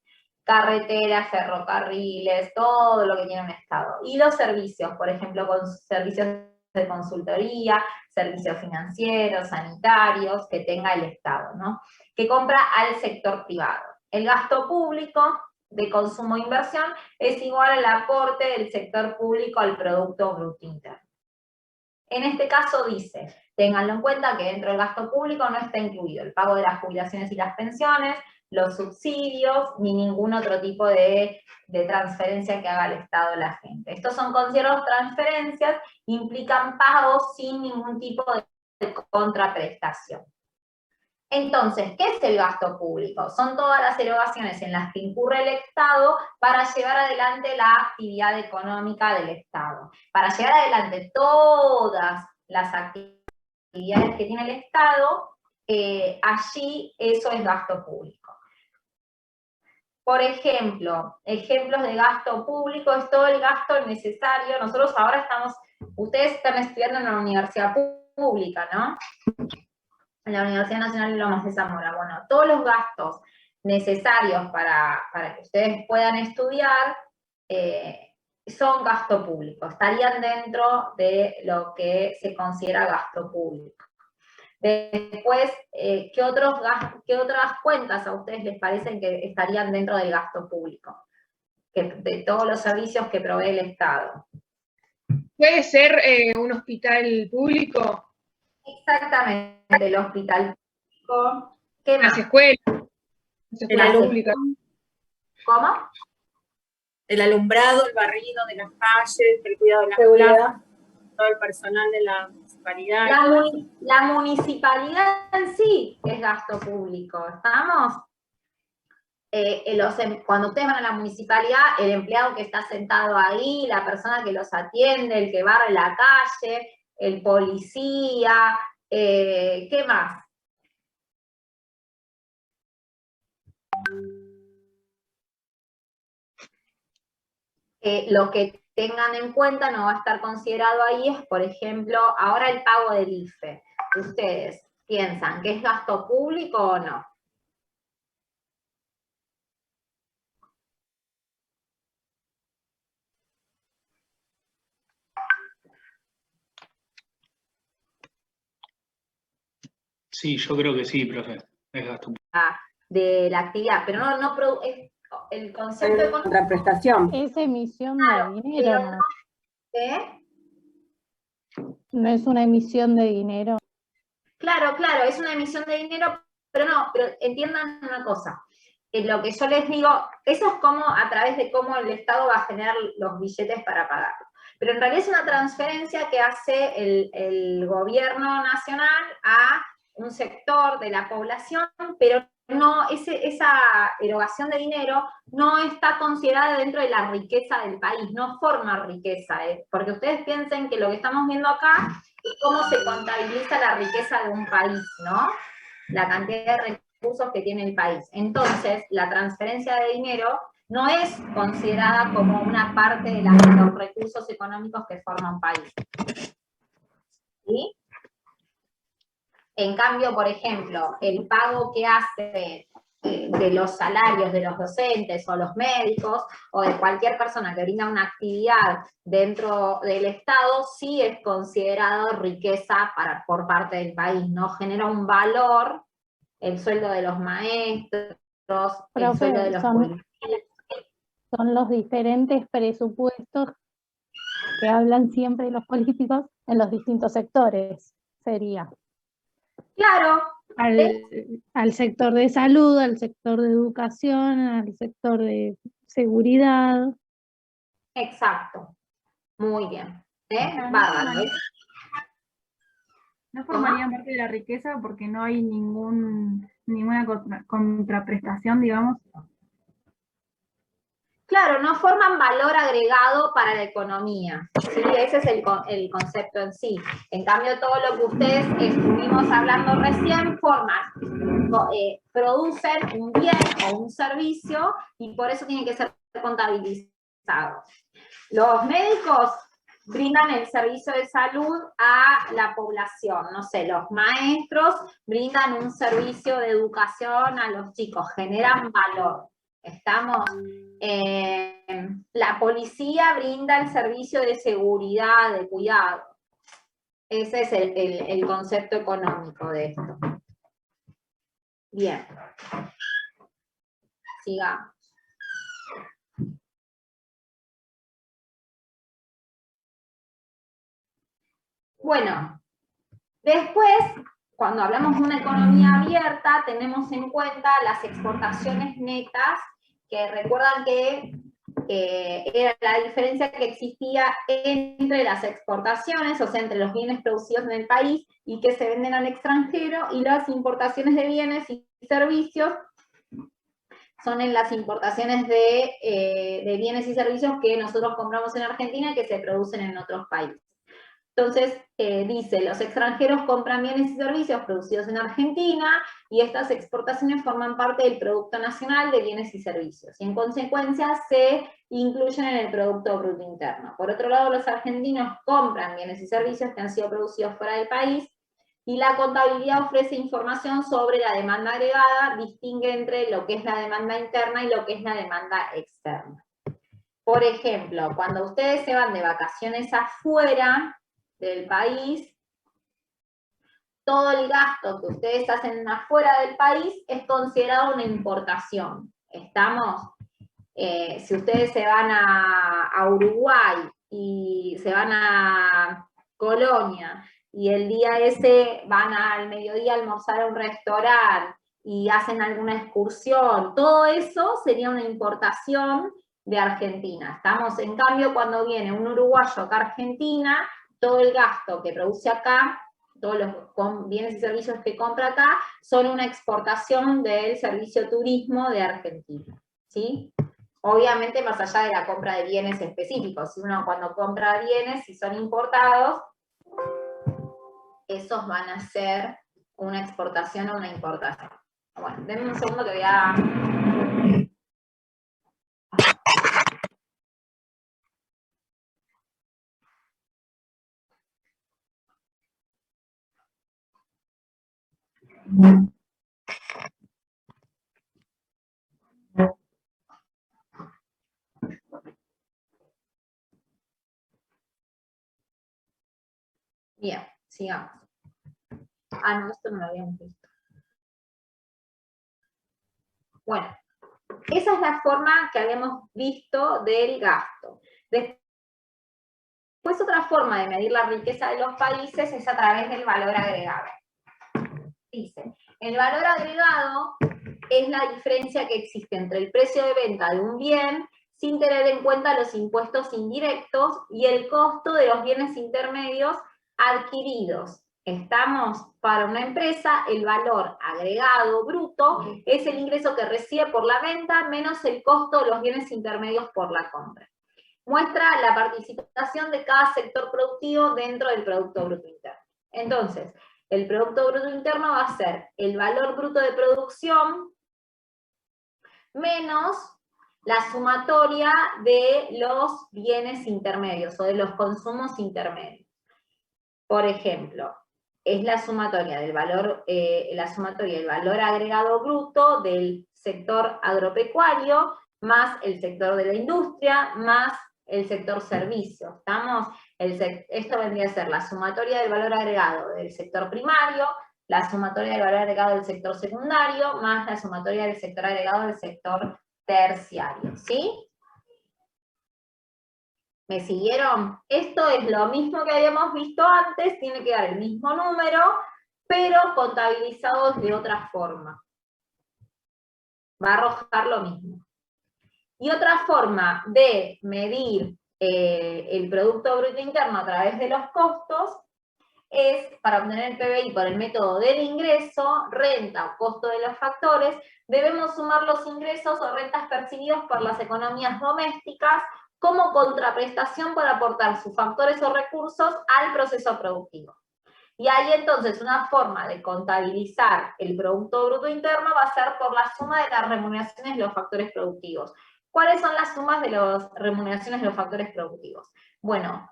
S1: Carreteras, ferrocarriles, todo lo que tiene un Estado. Y los servicios, por ejemplo, con servicios de consultoría, servicios financieros, sanitarios, que tenga el Estado, ¿no? Que compra al sector privado. El gasto público de consumo e inversión es igual al aporte del sector público al Producto Bruto Interno. En este caso dice, ténganlo en cuenta que dentro del gasto público no está incluido el pago de las jubilaciones y las pensiones, los subsidios, ni ningún otro tipo de transferencia que haga el Estado a la gente. Estos son considerados transferencias, implican pagos sin ningún tipo de contraprestación. Entonces, ¿qué es el gasto público? Son todas las erogaciones en las que incurre el Estado para llevar adelante la actividad económica del Estado. Para llevar adelante todas las actividades que tiene el Estado, allí eso es gasto público. Por ejemplo, ejemplos de gasto público es todo el gasto necesario. Nosotros ahora ustedes están estudiando en una universidad pública, ¿no? En la Universidad Nacional de Lomas de Zamora. Bueno, todos los gastos necesarios para que ustedes puedan estudiar son gasto público, estarían dentro de lo que se considera gasto público. Después, ¿qué otras cuentas a ustedes les parecen que estarían dentro del gasto público? De todos los servicios que provee el Estado.
S7: ¿Puede ser un hospital público?
S1: Exactamente, el hospital público. ¿Qué más?
S7: Las escuelas públicas.
S1: ¿Cómo?
S2: El alumbrado, el barrido de las calles, el cuidado de las plazas, todo el personal de la municipalidad.
S1: La municipalidad en sí es gasto público, ¿estamos? Cuando ustedes van a la municipalidad, el empleado que está sentado ahí, la persona que los atiende, el que barre la calle, el policía, ¿qué más? Lo que tengan en cuenta no va a estar considerado ahí es, por ejemplo, ahora el pago del IFE. ¿Ustedes piensan que es gasto público o no?
S9: Sí, yo creo que sí, profe. Es gasto público.
S1: De la actividad, pero no es el concepto de
S2: contraprestación.
S10: Es emisión de dinero, ¿no?
S1: ¿Qué?
S10: No es una emisión de dinero.
S1: Claro, es una emisión de dinero, pero entiendan una cosa. Lo que yo les digo, eso es como a través de cómo el Estado va a generar los billetes para pagarlo. Pero en realidad es una transferencia que hace el gobierno nacional a un sector de la población, pero no, esa erogación de dinero no está considerada dentro de la riqueza del país, no forma riqueza, porque ustedes piensen que lo que estamos viendo acá es cómo se contabiliza la riqueza de un país, ¿no? La cantidad de recursos que tiene el país. Entonces, la transferencia de dinero no es considerada como una parte de los recursos económicos que forma un país. ¿Sí? En cambio, por ejemplo, el pago que hace de los salarios de los docentes o los médicos o de cualquier persona que brinda una actividad dentro del Estado sí es considerado riqueza por parte del país, no genera un valor el sueldo de los maestros, el sueldo de los policías.
S10: Son los diferentes presupuestos que hablan siempre los políticos en los distintos sectores, sería.
S1: Claro.
S10: Al sector de salud, al sector de educación, al sector de seguridad.
S1: Exacto. Muy bien. Bárbaro.
S4: No formarían parte de la riqueza porque no hay ninguna contraprestación, digamos.
S1: Claro, no forman valor agregado para la economía, ¿sí? Ese es el concepto en sí. En cambio, todo lo que ustedes estuvimos hablando recién producen un bien o un servicio y por eso tienen que ser contabilizados. Los médicos brindan el servicio de salud a la población. No sé, los maestros brindan un servicio de educación a los chicos, generan valor. Estamos, la policía brinda el servicio de seguridad, de cuidado. Ese es el concepto económico de esto. Bien. Sigamos. Bueno, después, cuando hablamos de una economía abierta, tenemos en cuenta las exportaciones netas, que recuerdan que era la diferencia que existía entre las exportaciones, o sea, entre los bienes producidos en el país y que se venden al extranjero, y las importaciones de bienes y servicios son en las importaciones de bienes y servicios que nosotros compramos en Argentina y que se producen en otros países. Entonces, dice, los extranjeros compran bienes y servicios producidos en Argentina y estas exportaciones forman parte del Producto Nacional de Bienes y Servicios y en consecuencia se incluyen en el Producto Bruto Interno. Por otro lado, los argentinos compran bienes y servicios que han sido producidos fuera del país y la contabilidad ofrece información sobre la demanda agregada, distingue entre lo que es la demanda interna y lo que es la demanda externa. Por ejemplo, cuando ustedes se van de vacaciones afuera del país, todo el gasto que ustedes hacen afuera del país es considerado una importación. ¿Estamos? Si ustedes se van a Uruguay y se van a Colonia y el día ese van al mediodía a almorzar a un restaurante y hacen alguna excursión, todo eso sería una importación de Argentina. ¿Estamos? En cambio, cuando viene un uruguayo acá a Argentina, todo el gasto que produce acá, todos los bienes y servicios que compra acá, son una exportación del servicio turismo de Argentina, ¿sí? Obviamente más allá de la compra de bienes específicos, si uno cuando compra bienes, si son importados, esos van a ser una exportación o una importación. Bueno, denme un segundo que voy a... Bien, sigamos. Ah, no, esto no lo habíamos visto. Bueno, esa es la forma que habíamos visto del gasto. Después otra forma de medir la riqueza de los países es a través del valor agregado. Dice, el valor agregado es la diferencia que existe entre el precio de venta de un bien sin tener en cuenta los impuestos indirectos y el costo de los bienes intermedios adquiridos. Estamos, para una empresa, el valor agregado bruto es el ingreso que recibe por la venta menos el costo de los bienes intermedios por la compra. Muestra la participación de cada sector productivo dentro del Producto Bruto Interno. Entonces, el Producto Bruto Interno va a ser el valor bruto de producción menos la sumatoria de los bienes intermedios o de los consumos intermedios. Por ejemplo, es la sumatoria del valor, agregado bruto del sector agropecuario más el sector de la industria más el sector servicio. ¿Estamos? Esto vendría a ser la sumatoria del valor agregado del sector primario, la sumatoria del valor agregado del sector secundario, más la sumatoria del sector agregado del sector terciario. ¿Sí? ¿Me siguieron? Esto es lo mismo que habíamos visto antes, tiene que dar el mismo número, pero contabilizado de otra forma. Va a arrojar lo mismo. Y otra forma de medir el Producto Bruto Interno a través de los costos es, para obtener el PBI por el método del ingreso, renta o costo de los factores, debemos sumar los ingresos o rentas percibidos por las economías domésticas como contraprestación por aportar sus factores o recursos al proceso productivo. Y ahí entonces una forma de contabilizar el Producto Bruto Interno va a ser por la suma de las remuneraciones de los factores productivos. ¿Cuáles son las sumas de las remuneraciones de los factores productivos? Bueno,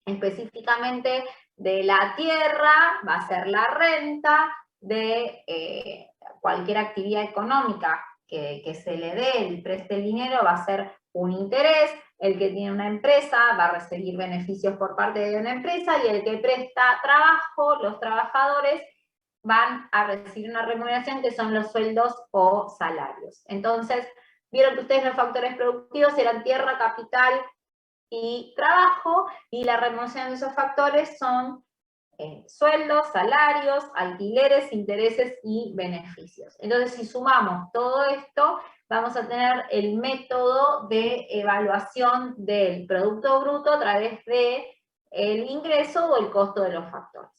S1: específicamente de la tierra va a ser la renta, de cualquier actividad económica que se le dé, el preste el dinero, va a ser un interés, el que tiene una empresa va a recibir beneficios por parte de una empresa, y el que presta trabajo, los trabajadores, van a recibir una remuneración que son los sueldos o salarios. Entonces, vieron que ustedes los factores productivos eran tierra, capital y trabajo, y la remuneración de esos factores son sueldos, salarios, alquileres, intereses y beneficios. Entonces, si sumamos todo esto, vamos a tener el método de evaluación del Producto Bruto a través de el ingreso o el costo de los factores.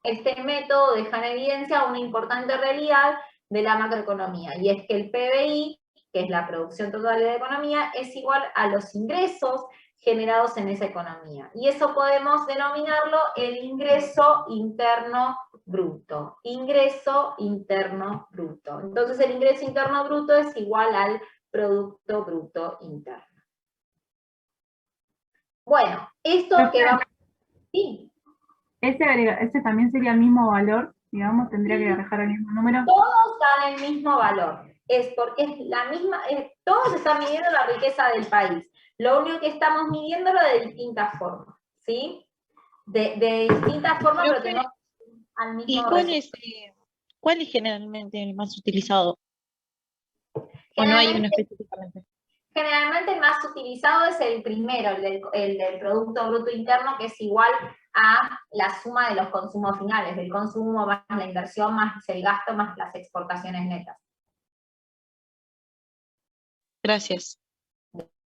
S1: Este método deja en evidencia una importante realidad de la macroeconomía, y es que el PBI, que es la producción total de la economía, es igual a los ingresos generados en esa economía. Y eso podemos denominarlo el ingreso interno bruto. Ingreso interno bruto. Entonces el ingreso interno bruto es igual al Producto Bruto Interno. Bueno, esto que vamos... Sí.
S4: Ese también sería el mismo valor, digamos, tendría que dejar el mismo número.
S1: Todos dan el mismo valor. Es porque es la misma, todos están midiendo la riqueza del país. Lo único que estamos midiéndolo de distintas formas, ¿sí? De distintas formas, pero tenemos al mismo
S3: ¿Y cuál es generalmente el más utilizado? ¿O no hay uno específicamente?
S1: Generalmente el más utilizado es el primero, el del Producto Bruto Interno, que es igual a la suma de los consumos finales, del consumo más la inversión, más el gasto, más las exportaciones netas.
S3: Gracias.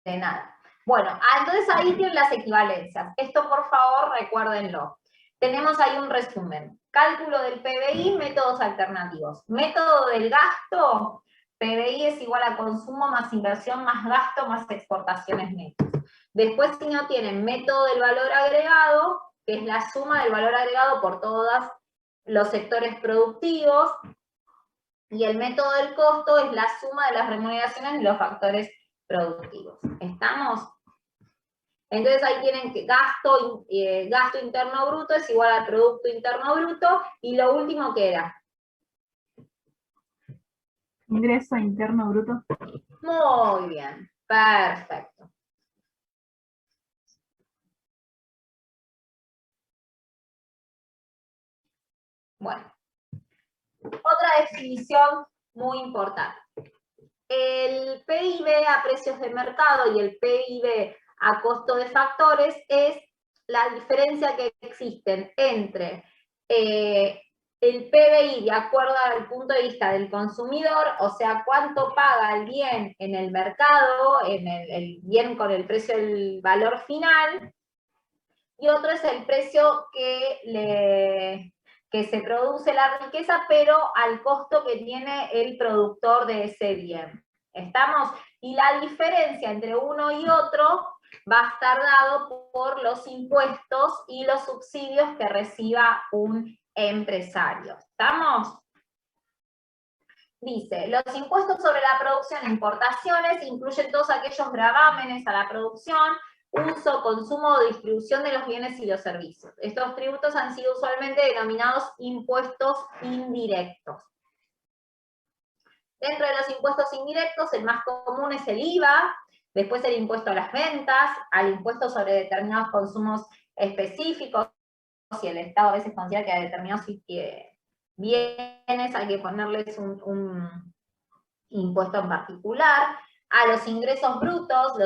S1: De nada. Bueno, entonces ahí tienen las equivalencias. Esto, por favor, recuérdenlo. Tenemos ahí un resumen. Cálculo del PBI, métodos alternativos. Método del gasto, PBI es igual a consumo más inversión más gasto más exportaciones netas. Después, si no tienen método del valor agregado, que es la suma del valor agregado por todos los sectores productivos, y el método del costo es la suma de las remuneraciones de los factores productivos. ¿Estamos? Entonces ahí tienen que gasto interno bruto es igual al Producto Interno Bruto, y lo último que era.
S4: Ingreso interno bruto.
S1: Muy bien, perfecto. Bueno, otra definición muy importante. El PIB a precios de mercado y el PIB a costo de factores es la diferencia que existen entre el PBI de acuerdo al punto de vista del consumidor, o sea, cuánto paga el bien en el mercado, en el bien con el precio del valor final, y otro es el precio que se produce la riqueza, pero al costo que tiene el productor de ese bien. ¿Estamos? Y la diferencia entre uno y otro va a estar dado por los impuestos y los subsidios que reciba un empresario. ¿Estamos? Dice, los impuestos sobre la producción e importaciones incluyen todos aquellos gravámenes a la producción, uso, consumo o distribución de los bienes y los servicios. Estos tributos han sido usualmente denominados impuestos indirectos. Dentro de los impuestos indirectos, el más común es el IVA, después el impuesto a las ventas, al impuesto sobre determinados consumos específicos, si el Estado a veces considera que a determinados bienes hay que ponerles un impuesto en particular. A los ingresos brutos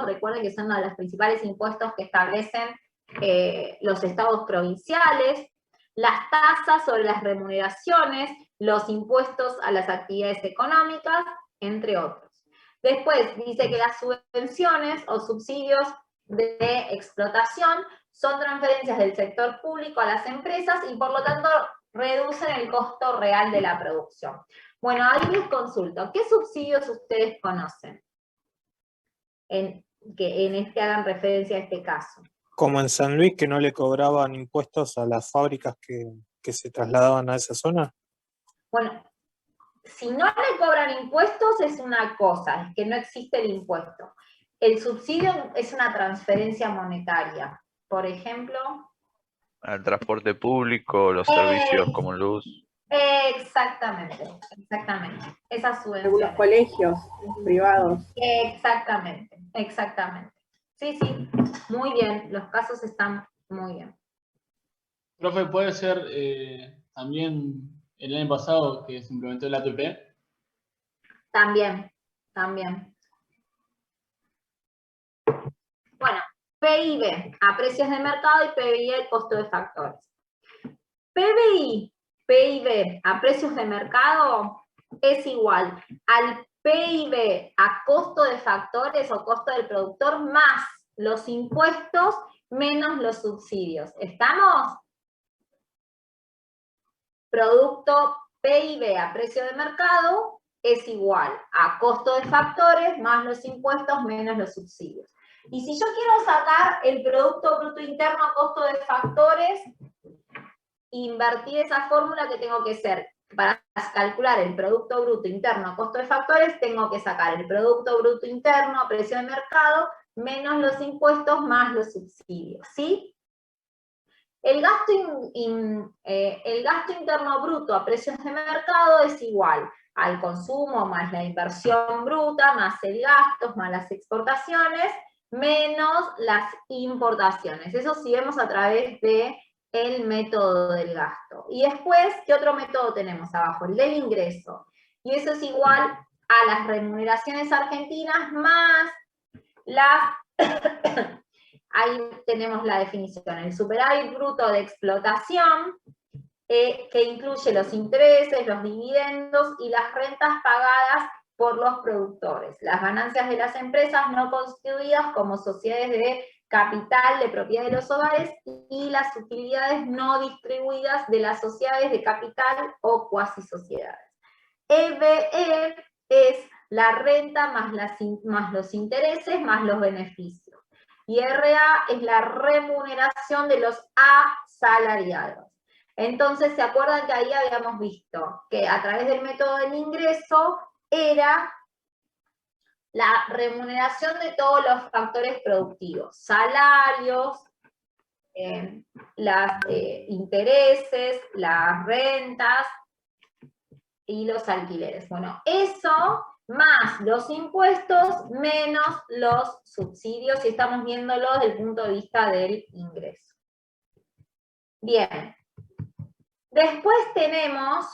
S1: recuerden que son uno de los principales impuestos que establecen los estados provinciales, las tasas sobre las remuneraciones, los impuestos a las actividades económicas, entre otros. Después dice que las subvenciones o subsidios de explotación son transferencias del sector público a las empresas y por lo tanto reducen el costo real de la producción. Bueno, ahí les consulto, ¿qué subsidios ustedes conocen? Que hagan referencia a este caso.
S11: Como en San Luis, que no le cobraban impuestos a las fábricas que se trasladaban a esa zona.
S1: Bueno, si no le cobran impuestos es una cosa, es que no existe el impuesto. El subsidio es una transferencia monetaria. Por ejemplo...
S12: Al transporte público, los servicios como luz.
S1: Exactamente, exactamente. Esas subvenciones.
S2: Algunos colegios privados.
S1: Exactamente, exactamente. Sí, sí, muy bien, los casos están muy bien.
S9: Profe, ¿puede ser también el año pasado que se implementó el ATP?
S1: También, también. Bueno, PIB a precios de mercado y PBI el costo de factores. PIB a precios de mercado es igual al PIB a costo de factores o costo del productor más los impuestos menos los subsidios. ¿Estamos? Producto PIB a precio de mercado es igual a costo de factores más los impuestos menos los subsidios. Y si yo quiero sacar el Producto Bruto Interno a costo de factores, invertir esa fórmula que tengo que hacer. Para calcular el Producto Bruto Interno a costo de factores, tengo que sacar el Producto Bruto Interno a precio de mercado menos los impuestos más los subsidios, ¿sí? El gasto interno bruto a precios de mercado es igual al consumo más la inversión bruta, más el gasto, más las exportaciones, menos las importaciones. Eso sí vemos a través de el método del gasto. Y después, ¿qué otro método tenemos abajo? El del ingreso. Y eso es igual a las remuneraciones argentinas más las... Ahí tenemos la definición, el superávit bruto de explotación, que incluye los intereses, los dividendos y las rentas pagadas por los productores, las ganancias de las empresas no constituidas como sociedades de capital de propiedad de los hogares y las utilidades no distribuidas de las sociedades de capital o cuasi sociedades. EBE es la renta más los intereses más los beneficios. Y RA es la remuneración de los asalariados. Entonces, ¿se acuerdan que ahí habíamos visto que a través del método del ingreso era la remuneración de todos los factores productivos, salarios, intereses, las rentas y los alquileres. Bueno, eso más los impuestos menos los subsidios, y estamos viéndolo desde el punto de vista del ingreso. Bien. Después tenemos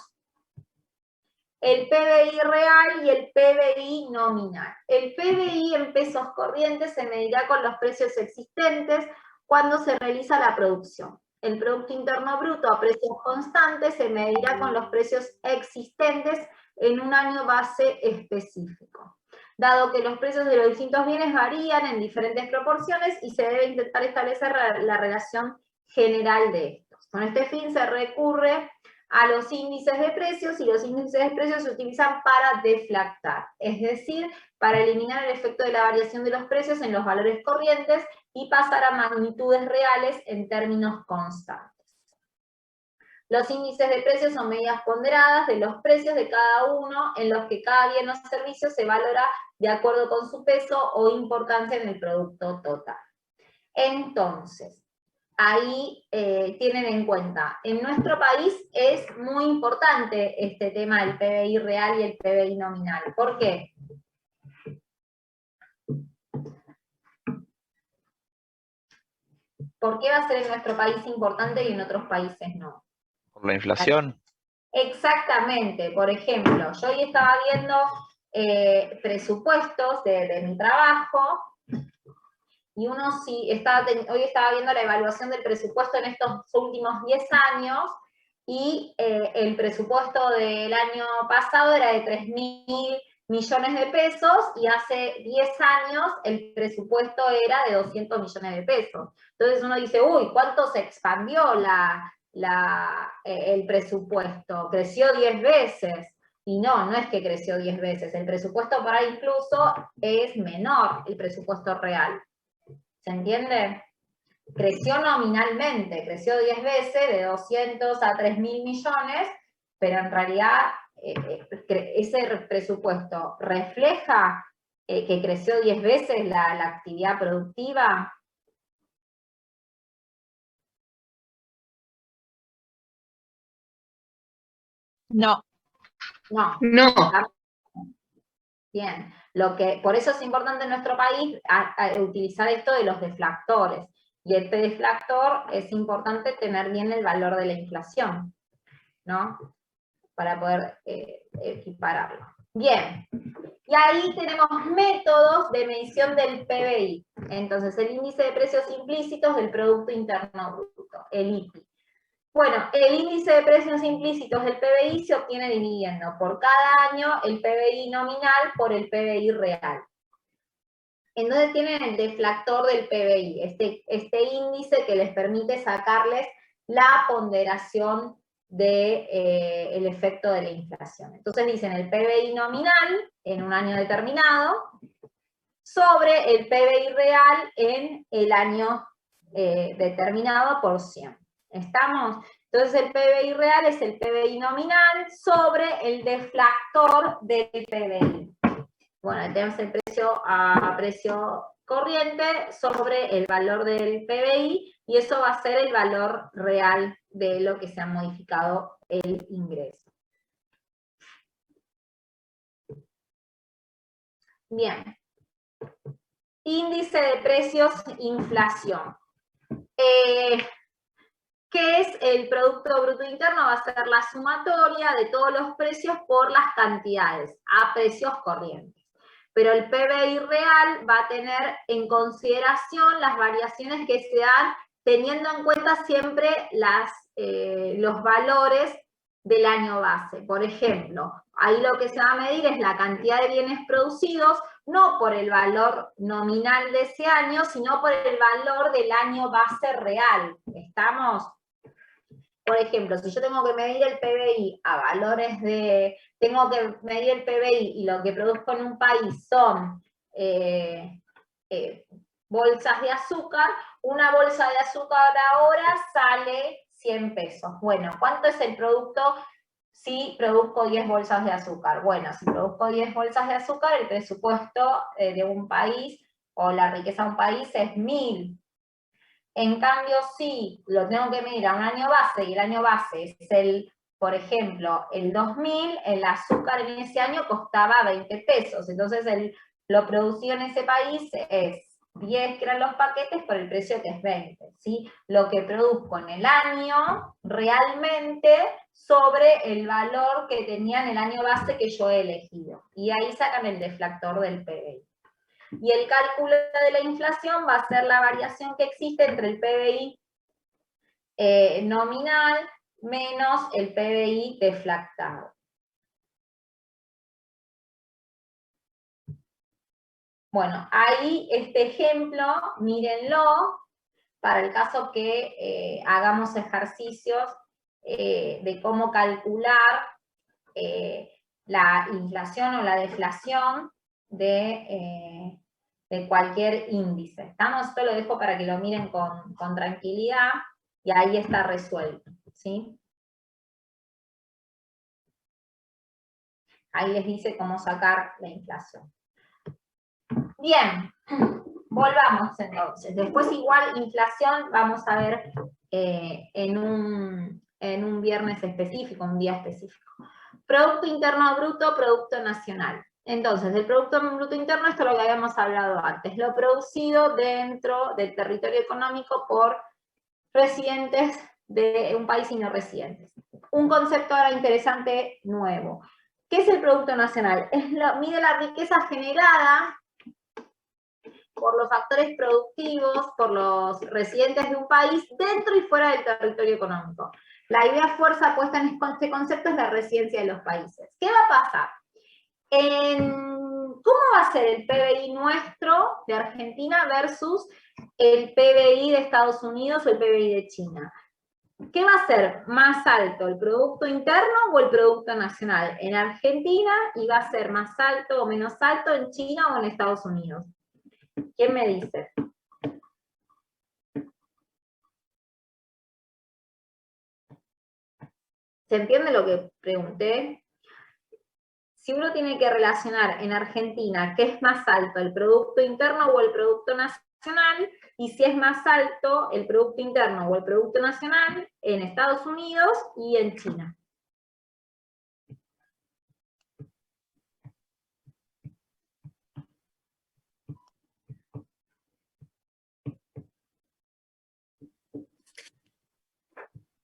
S1: el PBI real y el PBI nominal. El PBI en pesos corrientes se medirá con los precios existentes cuando se realiza la producción. El Producto Interno Bruto a precios constantes se medirá con los precios existentes en un año base específico. Dado que los precios de los distintos bienes varían en diferentes proporciones y se debe intentar establecer la relación general de estos. Con este fin se recurre a los índices de precios, y los índices de precios se utilizan para deflactar, es decir, para eliminar el efecto de la variación de los precios en los valores corrientes y pasar a magnitudes reales en términos constantes. Los índices de precios son medidas ponderadas de los precios de cada uno en los que cada bien o servicio se valora de acuerdo con su peso o importancia en el producto total. Entonces, ahí tienen en cuenta, en nuestro país es muy importante este tema del PBI real y el PBI nominal. ¿Por qué? ¿Por qué va a ser en nuestro país importante y en otros países no?
S12: Por la inflación.
S1: Exactamente. Por ejemplo, yo hoy estaba viendo presupuestos de mi trabajo, y uno sí, hoy estaba viendo la evaluación del presupuesto en estos últimos 10 años, y el presupuesto del año pasado era de 3.000 millones de pesos, y hace 10 años el presupuesto era de 200 millones de pesos. Entonces uno dice, uy, ¿cuánto se expandió el presupuesto? Creció 10 veces. Y no es que creció 10 veces. El presupuesto por ahí incluso es menor, el presupuesto real. ¿Se entiende? Creció nominalmente, creció 10 veces, de 200 a 3.000 millones, pero en realidad ese presupuesto refleja que creció 10 veces la actividad productiva.
S3: No.
S1: No.
S7: No.
S1: Bien, por eso es importante en nuestro país utilizar esto de los deflactores. Y el deflactor es importante tener bien el valor de la inflación, ¿no? Para poder equipararlo. Bien, y ahí tenemos métodos de medición del PBI. Entonces, el índice de precios implícitos del Producto Interno Bruto, el IPI. Bueno, el índice de precios implícitos del PBI se obtiene dividiendo por cada año el PBI nominal por el PBI real. Entonces tienen el deflactor del PBI, este índice que les permite sacarles la ponderación del efecto de la inflación. Entonces dicen el PBI nominal en un año determinado sobre el PBI real en el año determinado por 100. ¿Estamos? Entonces el PBI real es el PBI nominal sobre el deflactor del PBI. Bueno, tenemos el precio a precio corriente sobre el valor del PBI, y eso va a ser el valor real de lo que se ha modificado el ingreso. Bien. Índice de precios, inflación. ¿Qué es el Producto Bruto Interno? Va a ser la sumatoria de todos los precios por las cantidades, a precios corrientes. Pero el PBI real va a tener en consideración las variaciones que se dan teniendo en cuenta siempre los valores del año base. Por ejemplo, ahí lo que se va a medir es la cantidad de bienes producidos, no por el valor nominal de ese año, sino por el valor del año base real. ¿Estamos? Por ejemplo, si yo tengo que medir el PBI a valores tengo que medir el PBI y lo que produzco en un país son bolsas de azúcar, una bolsa de azúcar ahora sale 100 pesos. Bueno, ¿cuánto es el producto si produzco 10 bolsas de azúcar? Bueno, si produzco 10 bolsas de azúcar, el presupuesto de un país o la riqueza de un país es 1000. En cambio, si lo tengo que medir a un año base, y el año base es por ejemplo, el 2000, el azúcar en ese año costaba 20 pesos. Entonces, lo producido en ese país es 10 que eran los paquetes por el precio que es 20. ¿Sí? Lo que produzco en el año, realmente, sobre el valor que tenía en el año base que yo he elegido. Y ahí sacan el deflactor del PBI. Y el cálculo de la inflación va a ser la variación que existe entre el PBI nominal menos el PBI deflactado. Bueno, ahí este ejemplo, mírenlo, para el caso que hagamos ejercicios de cómo calcular la inflación o la deflación de cualquier índice. ¿Estamos? Esto lo dejo para que lo miren con tranquilidad, y ahí está resuelto, ¿sí? Ahí les dice cómo sacar la inflación. Bien, volvamos entonces. Después igual inflación vamos a ver en un viernes específico, un día específico. Producto Interno Bruto, Producto Nacional. Entonces, el Producto Bruto Interno, esto es lo que habíamos hablado antes, lo producido dentro del territorio económico por residentes de un país y no residentes. Un concepto ahora interesante nuevo. ¿Qué es el Producto Nacional? Mide la riqueza generada por los actores productivos, por los residentes de un país, dentro y fuera del territorio económico. La idea fuerza puesta en este concepto es la residencia de los países. ¿Qué va a pasar? ¿Cómo va a ser el PBI nuestro de Argentina versus el PBI de Estados Unidos o el PBI de China? ¿Qué va a ser más alto, el Producto Interno o el Producto Nacional? En Argentina, y va a ser más alto o menos alto en China o en Estados Unidos. ¿Quién me dice? ¿Se entiende lo que pregunté? si uno tiene que relacionar en Argentina qué es más alto, el Producto Interno o el Producto Nacional, y si es más alto el Producto Interno o el Producto Nacional en Estados Unidos y en China.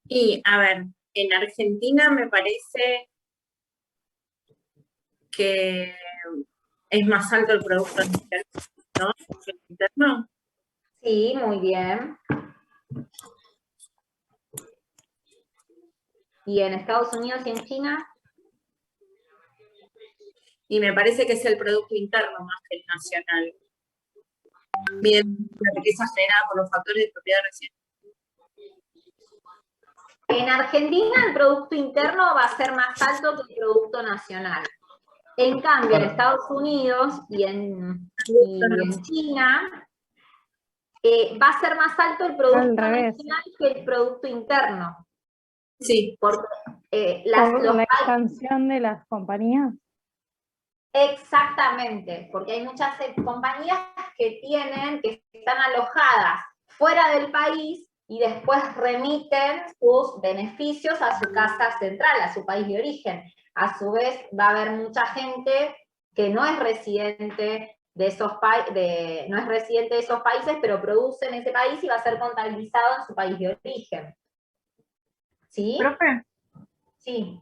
S2: Y, a ver, en Argentina me parece que es más alto el producto interno, ¿no? ¿El interno?
S1: Sí, muy bien. ¿Y en Estados Unidos y en China?
S2: Y me parece que es el producto interno más que el nacional. Bien, la riqueza generada por los factores de propiedad reciente.
S1: En Argentina el Producto Interno va a ser más alto que el Producto Nacional. En cambio, en Estados Unidos y en China va a ser más alto el Producto Nacional que el Producto Interno.
S2: Sí.
S1: Porque
S10: ¿Por la expansión de las compañías?
S1: Exactamente, porque hay muchas compañías que están alojadas fuera del país y después remiten sus beneficios a su casa central, a su país de origen. A su vez, va a haber mucha gente que no es residente de esos países, pero produce en ese país y va a ser contabilizado en su país de origen. ¿Sí?
S4: ¿Profe?
S1: Sí.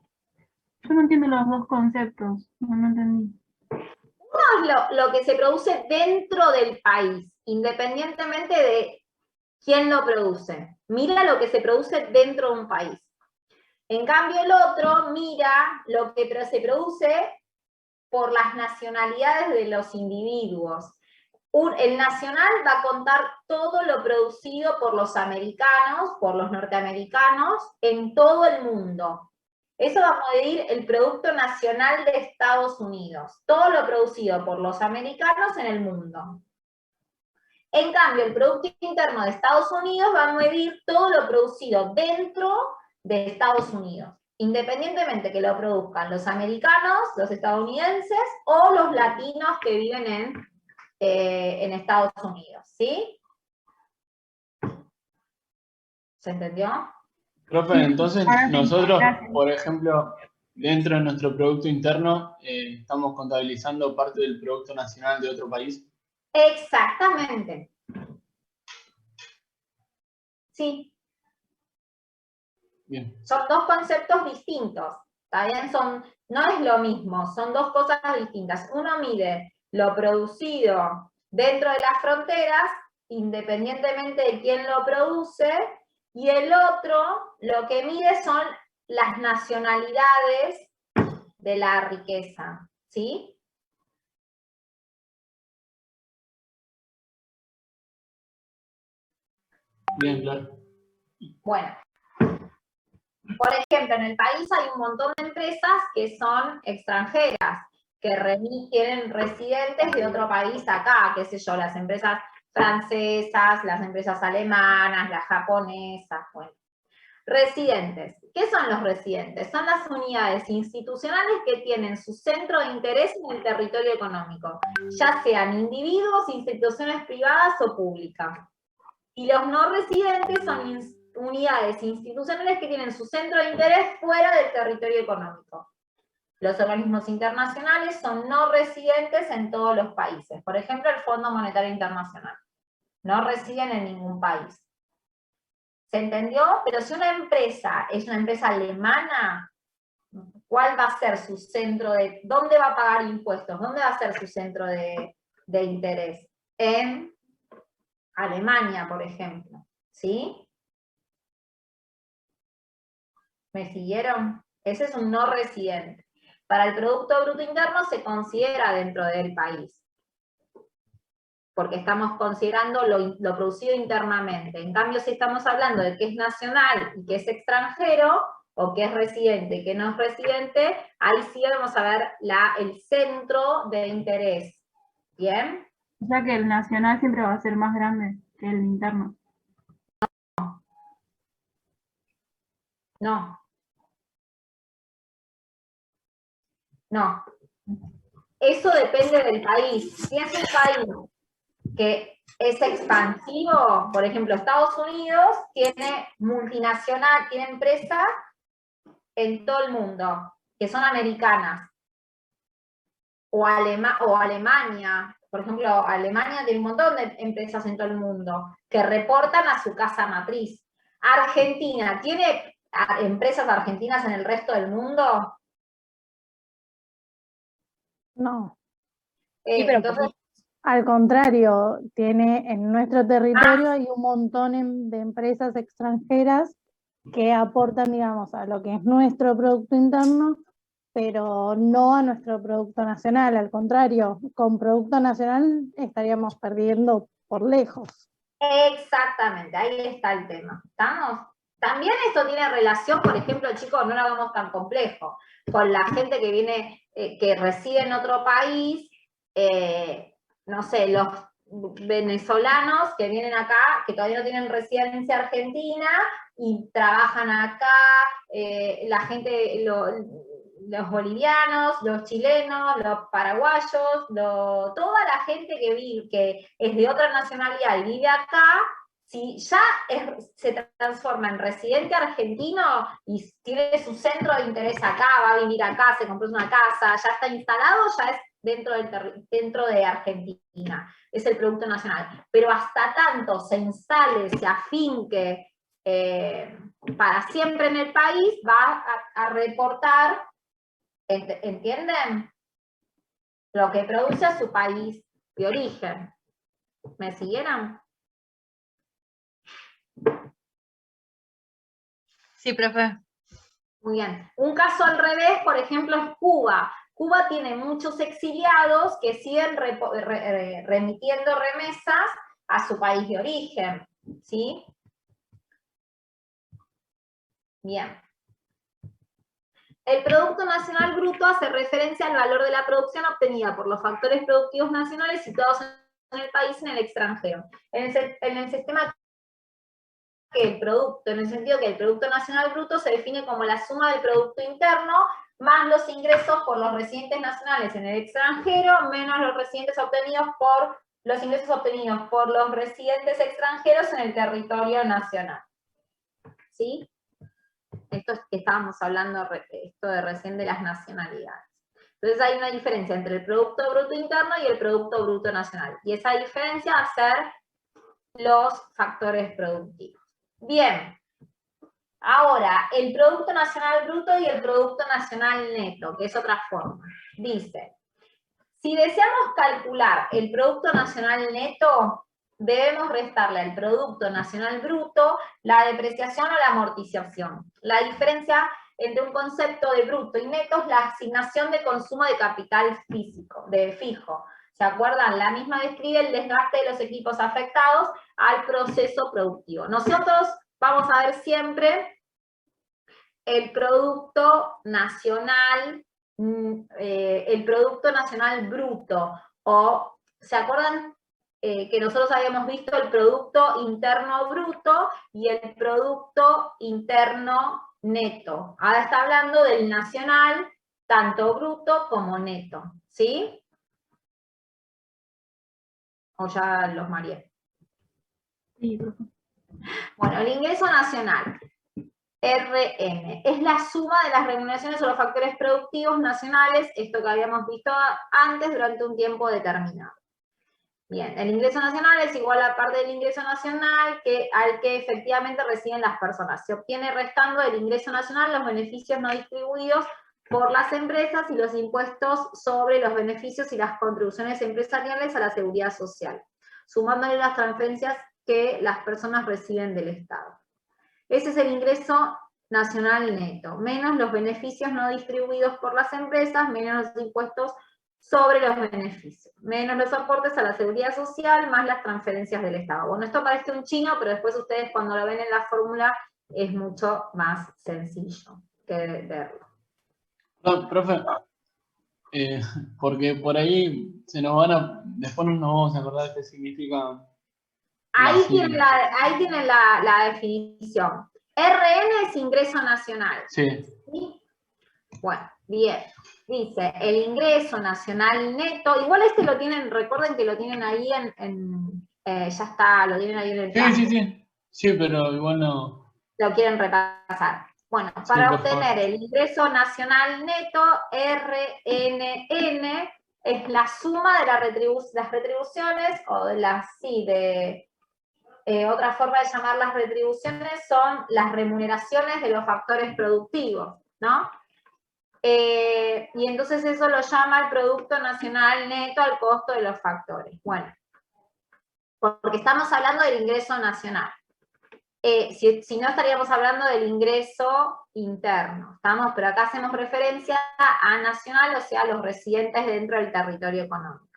S4: Yo no entiendo los dos conceptos, no entendí.
S1: Uno es lo que se produce dentro del país, independientemente de quién lo produce. Mira lo que se produce dentro de un país. En cambio, el otro mira lo que se produce por las nacionalidades de los individuos. El nacional va a contar todo lo producido por los americanos, por los norteamericanos, en todo el mundo. Eso va a medir el Producto Nacional de Estados Unidos, todo lo producido por los americanos en el mundo. En cambio, el Producto Interno de Estados Unidos va a medir todo lo producido dentro de Estados Unidos, independientemente que lo produzcan los americanos, los estadounidenses o los latinos que viven en Estados Unidos, ¿sí? ¿Se entendió?
S9: Profe, entonces nosotros, por ejemplo, dentro de nuestro Producto Interno, estamos contabilizando parte del Producto Nacional de otro país.
S1: Exactamente. Sí.
S9: Bien.
S1: Son dos conceptos distintos. ¿Está bien? No es lo mismo, son dos cosas distintas. Uno mide lo producido dentro de las fronteras, independientemente de quién lo produce, y el otro lo que mide son las nacionalidades de la riqueza. ¿Sí?
S9: Bien, claro.
S1: Bueno, por ejemplo, en el país hay un montón de empresas que son extranjeras, que tienen residentes de otro país acá, qué sé yo, las empresas francesas, las empresas alemanas, las japonesas, bueno. Residentes. ¿Qué son los residentes? Son las unidades institucionales que tienen su centro de interés en el territorio económico, ya sean individuos, instituciones privadas o públicas. Y los no residentes son unidades institucionales que tienen su centro de interés fuera del territorio económico. Los organismos internacionales son no residentes en todos los países. Por ejemplo, el Fondo Monetario Internacional. No residen en ningún país. ¿Se entendió? Pero si una empresa es una empresa alemana, ¿cuál va a ser su centro de... ¿Dónde va a pagar impuestos? ¿Dónde va a ser su centro de interés? En Alemania, por ejemplo. ¿Sí? ¿Me siguieron? Ese es un no residente. Para el Producto Bruto Interno se considera dentro del país, porque estamos considerando lo producido internamente. En cambio, si estamos hablando de que es nacional y que es extranjero, o que es residente y que no es residente, ahí sí vamos a ver el centro de interés. ¿Bien?
S4: O sea que el nacional siempre va a ser más grande que el interno.
S1: No. No. eso depende del país. Si es un país que es expansivo, por ejemplo, Estados Unidos tiene multinacional, tiene empresas en todo el mundo, que son americanas. O Alemania, por ejemplo, Alemania tiene un montón de empresas en todo el mundo que reportan a su casa matriz. Argentina, ¿tiene empresas argentinas en el resto del mundo?
S10: No.
S3: Sí, pero
S1: Entonces,
S10: Al contrario, tiene en nuestro territorio hay un montón de empresas extranjeras que aportan, digamos, a lo que es nuestro Producto Interno, pero no a nuestro Producto Nacional. Al contrario, con Producto Nacional estaríamos perdiendo por lejos.
S1: exactamente, ahí está el tema. ¿Estamos? También esto tiene relación, por ejemplo, chicos, no lo hagamos tan complejo, con la gente que viene, que reside en otro país, no sé, los venezolanos que vienen acá, que todavía no tienen residencia argentina y trabajan acá, la gente, los bolivianos, los chilenos, los paraguayos, toda la gente que vive, que es de otra nacionalidad y vive acá, si ya se transforma en residente argentino y tiene su centro de interés acá, va a vivir acá, se compró una casa, ya está instalado, ya es dentro de Argentina, es el Producto Nacional. Pero hasta tanto se instale, se afinque para siempre en el país, va a reportar, ¿entienden? Lo que produce a su país de origen. ¿Me siguieron?
S8: Sí, profe.
S1: Muy bien. Un caso al revés, por ejemplo, es Cuba. Cuba tiene muchos exiliados que siguen remitiendo remesas a su país de origen, ¿sí? Bien. El Producto Nacional Bruto hace referencia al valor de la producción obtenida por los factores productivos nacionales situados en el país y en el extranjero. En el sistema en el sentido que el Producto Nacional Bruto se define como la suma del Producto Interno más los ingresos por los residentes nacionales en el extranjero, menos los ingresos obtenidos por los residentes extranjeros en el territorio nacional. ¿Sí? Esto es que estábamos hablando esto de recién de las nacionalidades. Entonces hay una diferencia entre el Producto Bruto Interno y el Producto Bruto Nacional. Y esa diferencia va a ser los factores productivos. Bien. Ahora, el Producto Nacional Bruto y el Producto Nacional Neto, que es otra forma. Dice, si deseamos calcular el Producto Nacional Neto, debemos restarle al Producto Nacional Bruto la depreciación o la amortización. La diferencia entre un concepto de bruto y neto es la asignación de consumo de capital fijo. ¿Se acuerdan? La misma describe el desgaste de los equipos afectados al proceso productivo. Nosotros vamos a ver siempre el Producto Nacional Bruto, o ¿se acuerdan que nosotros habíamos visto el Producto Interno Bruto y el Producto Interno Neto? Ahora está hablando del nacional, tanto bruto como neto, ¿sí? O ya los mareé.
S4: Sí, profe.
S1: Bueno, el ingreso nacional. RM, es la suma de las remuneraciones o los factores productivos nacionales, esto que habíamos visto antes, durante un tiempo determinado. Bien, el ingreso nacional es igual a parte del ingreso nacional al que efectivamente reciben las personas. Se obtiene restando del ingreso nacional los beneficios no distribuidos por las empresas y los impuestos sobre los beneficios y las contribuciones empresariales a la seguridad social, sumándole las transferencias que las personas reciben del Estado. Ese es el ingreso nacional neto, menos los beneficios no distribuidos por las empresas, menos los impuestos sobre los beneficios, menos los aportes a la seguridad social, más las transferencias del Estado. Bueno, esto parece un chino, pero después ustedes cuando lo ven en la fórmula es mucho más sencillo que verlo.
S9: No, profe, porque por ahí después no nos vamos a acordar qué significa.
S1: Ahí tienen la definición. RN es ingreso nacional.
S9: Sí.
S1: ¿Sí? Bueno, Bien, dice, el ingreso nacional neto, igual lo tienen, recuerden que lo tienen ahí ya está, lo tienen ahí en el plan.
S9: Sí, pero igual no.
S1: Lo quieren repasar. Bueno, para obtener el ingreso nacional neto, RNN, es la suma de las retribuciones, o de otra forma de llamar las retribuciones son las remuneraciones de los factores productivos, ¿no? Y entonces eso lo llama el Producto Nacional Neto al costo de los factores. Bueno, porque estamos hablando del ingreso nacional. Si no, estaríamos hablando del ingreso interno, ¿estamos? Pero acá hacemos referencia a nacional, o sea, los residentes dentro del territorio económico.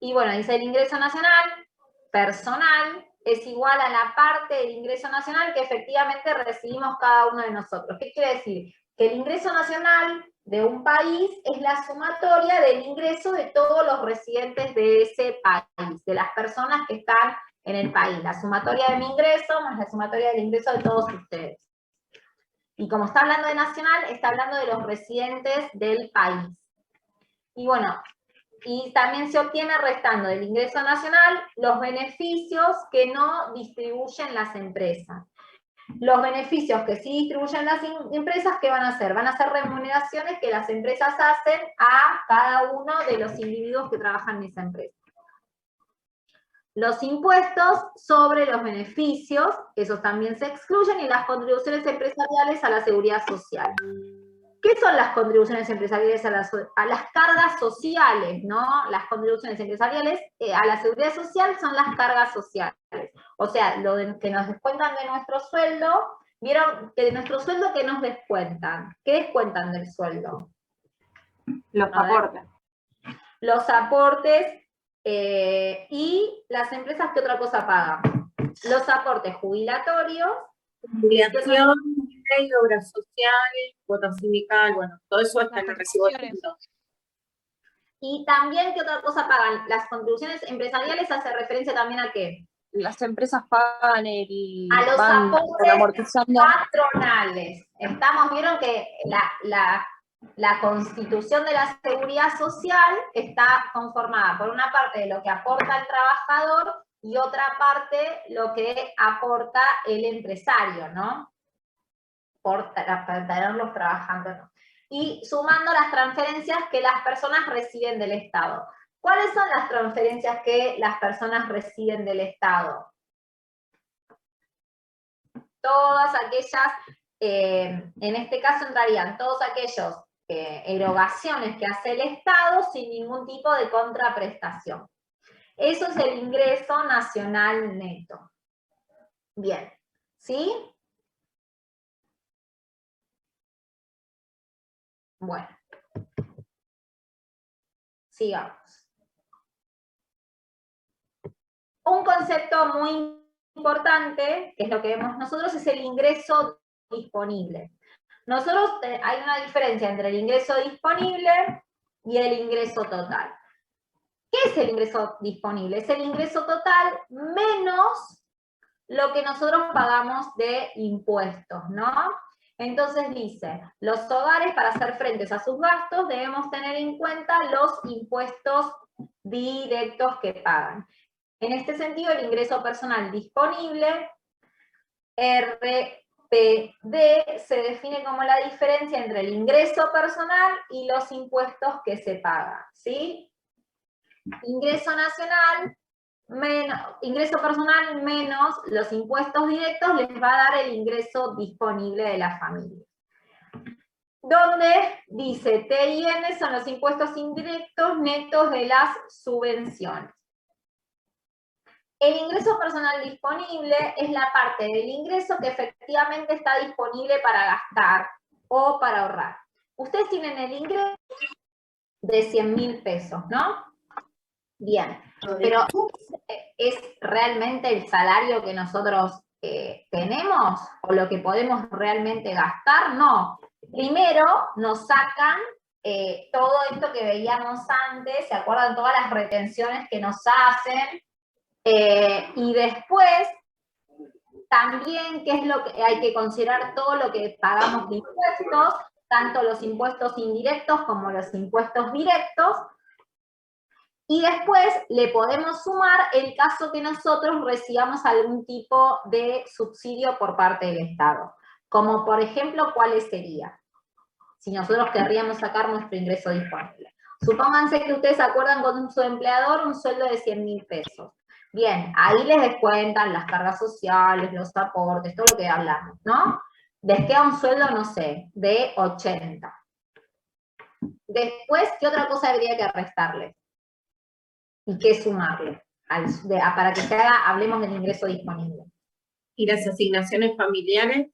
S1: Y bueno, dice el ingreso nacional personal es igual a la parte del ingreso nacional que efectivamente recibimos cada uno de nosotros. ¿Qué quiere decir? Que el ingreso nacional de un país es la sumatoria del ingreso de todos los residentes de ese país, de las personas que están en el país. La sumatoria de mi ingreso más la sumatoria del ingreso de todos ustedes. Y como está hablando de nacional, está hablando de los residentes del país. Y bueno, y también se obtiene restando del ingreso nacional los beneficios que no distribuyen las empresas. Los beneficios que sí distribuyen las empresas, ¿qué van a hacer? Van a ser remuneraciones que las empresas hacen a cada uno de los individuos que trabajan en esa empresa. Los impuestos sobre los beneficios, esos también se excluyen, y las contribuciones empresariales a la seguridad social. ¿Qué son las contribuciones empresariales a las cargas sociales, ¿no? Las contribuciones empresariales a la seguridad social son las cargas sociales. O sea, que nos descuentan de nuestro sueldo. ¿Vieron? Que de nuestro sueldo, ¿qué nos descuentan? ¿Qué descuentan del sueldo?
S2: Los aportes.
S1: Los aportes, y las empresas, ¿qué otra cosa pagan? Los aportes jubilatorios.
S2: Jubilación, obras sociales, cuota sindical, bueno, todo eso está en el recibo de sueldo.
S1: Y también, ¿qué otra cosa pagan? Las contribuciones empresariales hace referencia también a ¿qué?
S13: Las empresas pagan
S1: a los aportes patronales. Vieron que la constitución de la seguridad social está conformada por una parte de lo que aporta el trabajador y otra parte lo que aporta el empresario, ¿no? Para tenerlos trabajando, ¿no? Y sumando las transferencias que las personas reciben del Estado. ¿Cuáles son las transferencias que las personas reciben del Estado? Todas aquellas, en este caso entrarían todos aquellos erogaciones que hace el Estado sin ningún tipo de contraprestación. Eso es el ingreso nacional neto. Bien, ¿sí? Bueno. Sigamos. Un concepto muy importante, que es lo que vemos nosotros, es el ingreso disponible. Nosotros, hay una diferencia entre el ingreso disponible y el ingreso total. ¿Qué es el ingreso disponible? Es el ingreso total menos lo que nosotros pagamos de impuestos, ¿no? Entonces dice, los hogares para hacer frente a sus gastos debemos tener en cuenta los impuestos directos que pagan. En este sentido, el ingreso personal disponible, RPD, se define como la diferencia entre el ingreso personal y los impuestos que se pagan, ¿sí? Ingreso nacional menos, ingreso personal menos los impuestos directos les va a dar el ingreso disponible de la familia. Donde dice T y N son los impuestos indirectos netos de las subvenciones. El ingreso personal disponible es la parte del ingreso que efectivamente está disponible para gastar o para ahorrar. Ustedes tienen el ingreso de 100.000 pesos, ¿no? Bien, pero ¿es realmente el salario que nosotros tenemos o lo que podemos realmente gastar? No. Primero nos sacan todo esto que veíamos antes, ¿se acuerdan? Todas las retenciones que nos hacen, y después También, ¿qué es lo que hay que considerar? Todo lo que pagamos de impuestos, tanto los impuestos indirectos como los impuestos directos. Y después le podemos sumar el caso que nosotros recibamos algún tipo de subsidio por parte del Estado. Como por ejemplo, ¿cuáles serían? Si nosotros querríamos sacar nuestro ingreso disponible. Supónganse que ustedes acuerdan con su empleador un sueldo de 100.000 pesos. Bien, ahí les descuentan las cargas sociales, los aportes, todo lo que hablamos, ¿no? Les queda un sueldo, no sé, de 80. Después, ¿qué otra cosa habría que restarles? ¿Y qué sumarle? Para que se haga, hablemos del ingreso disponible.
S2: ¿Y las asignaciones familiares?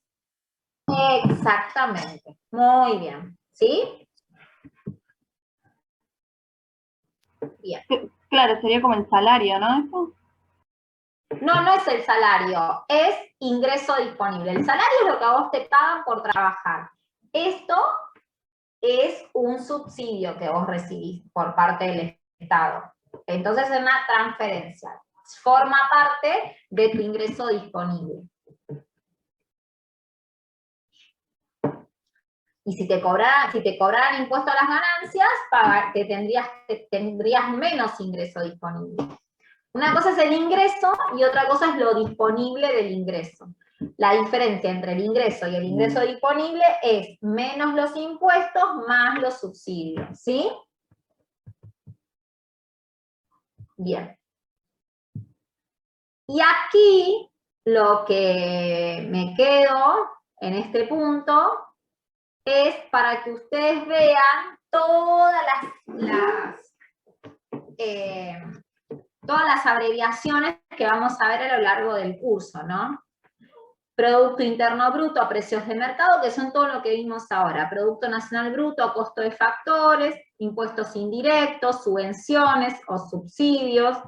S1: Exactamente. Muy bien. ¿Sí? Bien.
S4: Claro, sería como el salario, ¿no? ¿Esto?
S1: No, no es el salario, es ingreso disponible. El salario es lo que a vos te pagan por trabajar. Esto es un subsidio que vos recibís por parte del Estado. Entonces es una transferencia. Forma parte de tu ingreso disponible. Y si te cobraran impuesto a las ganancias, tendrías menos ingreso disponible. Una cosa es el ingreso y otra cosa es lo disponible del ingreso. La diferencia entre el ingreso y el ingreso disponible es menos los impuestos más los subsidios, ¿sí? Bien. Y aquí lo que me quedo en este punto es para que ustedes vean todas las abreviaciones que vamos a ver a lo largo del curso, ¿no? Producto Interno Bruto, precios de mercado, que son todo lo que vimos ahora. Producto Nacional Bruto, costo de factores, impuestos indirectos, subvenciones o subsidios,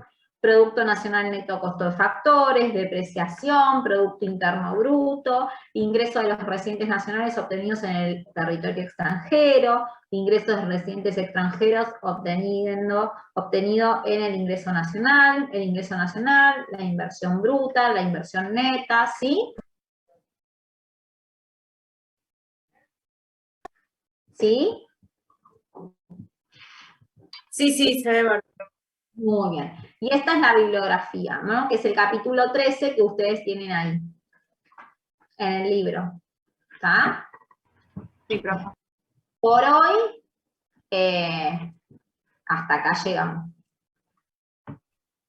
S1: Producto Nacional Neto, costo de factores, depreciación, Producto Interno Bruto, ingresos de los residentes nacionales obtenidos en el territorio extranjero, ingresos de residentes extranjeros obtenido en el ingreso nacional, la inversión bruta, la inversión neta, ¿sí? ¿Sí?
S2: Sí, se ve bárbaro.
S1: Muy bien. Y esta es la bibliografía, ¿no? Que es el capítulo 13 que ustedes tienen ahí, en el libro. ¿Está?
S4: Sí, profe.
S1: Por hoy, hasta acá llegamos.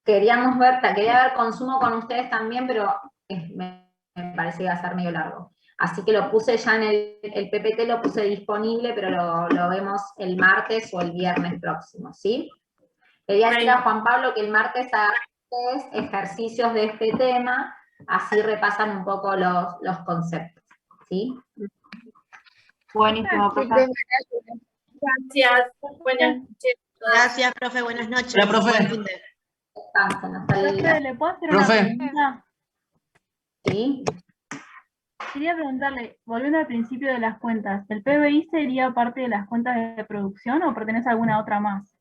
S1: Quería ver consumo con ustedes también, pero me parece que va a ser medio largo. Así que lo puse ya en el PPT, lo puse disponible, pero lo vemos el martes o el viernes próximo, ¿sí? Le voy a decir a Juan Pablo que el martes haga ejercicios de este tema, así repasan un poco los conceptos, ¿sí?
S4: Buenísimo, profe.
S2: Gracias. Buenas noches.
S8: Gracias, profe. Buenas noches.
S14: Hola, profe.
S8: Buen fin de-
S1: Descansen, hasta el día.
S4: Profe, ¿le puedo hacer
S14: Profe.
S4: una pregunta?
S1: ¿Sí?
S4: Quería preguntarle, volviendo al principio de las cuentas, ¿el PBI sería parte de las cuentas de producción o pertenece a alguna otra más?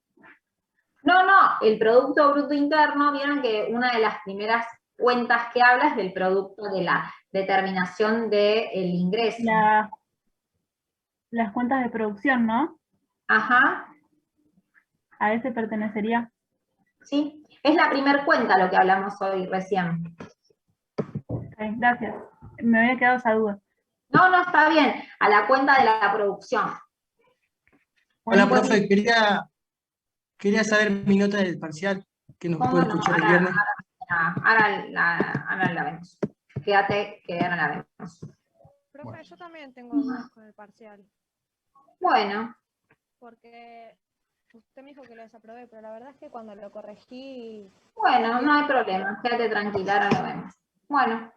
S1: No, el Producto Bruto Interno, vieron que una de las primeras cuentas que habla es del producto de la determinación del ingreso.
S4: Las cuentas de producción, ¿no?
S1: Ajá.
S4: ¿A ese pertenecería?
S1: Sí, es la primer cuenta lo que hablamos hoy recién.
S4: Ok, gracias. Me había quedado esa duda.
S1: No, está bien, a la cuenta de la producción.
S14: Hola, profe, quería saber mi nota del parcial, que nos puede escuchar el viernes.
S1: Ahora la vemos. Quédate, que ahora la vemos.
S15: Profe, yo también tengo dudas con el parcial.
S1: Bueno.
S15: Porque usted me dijo que lo desaprobé, pero la verdad es que cuando lo corregí...
S1: Bueno, no hay problema, quédate tranquila, ahora lo vemos. Bueno.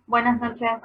S4: Buenas noches.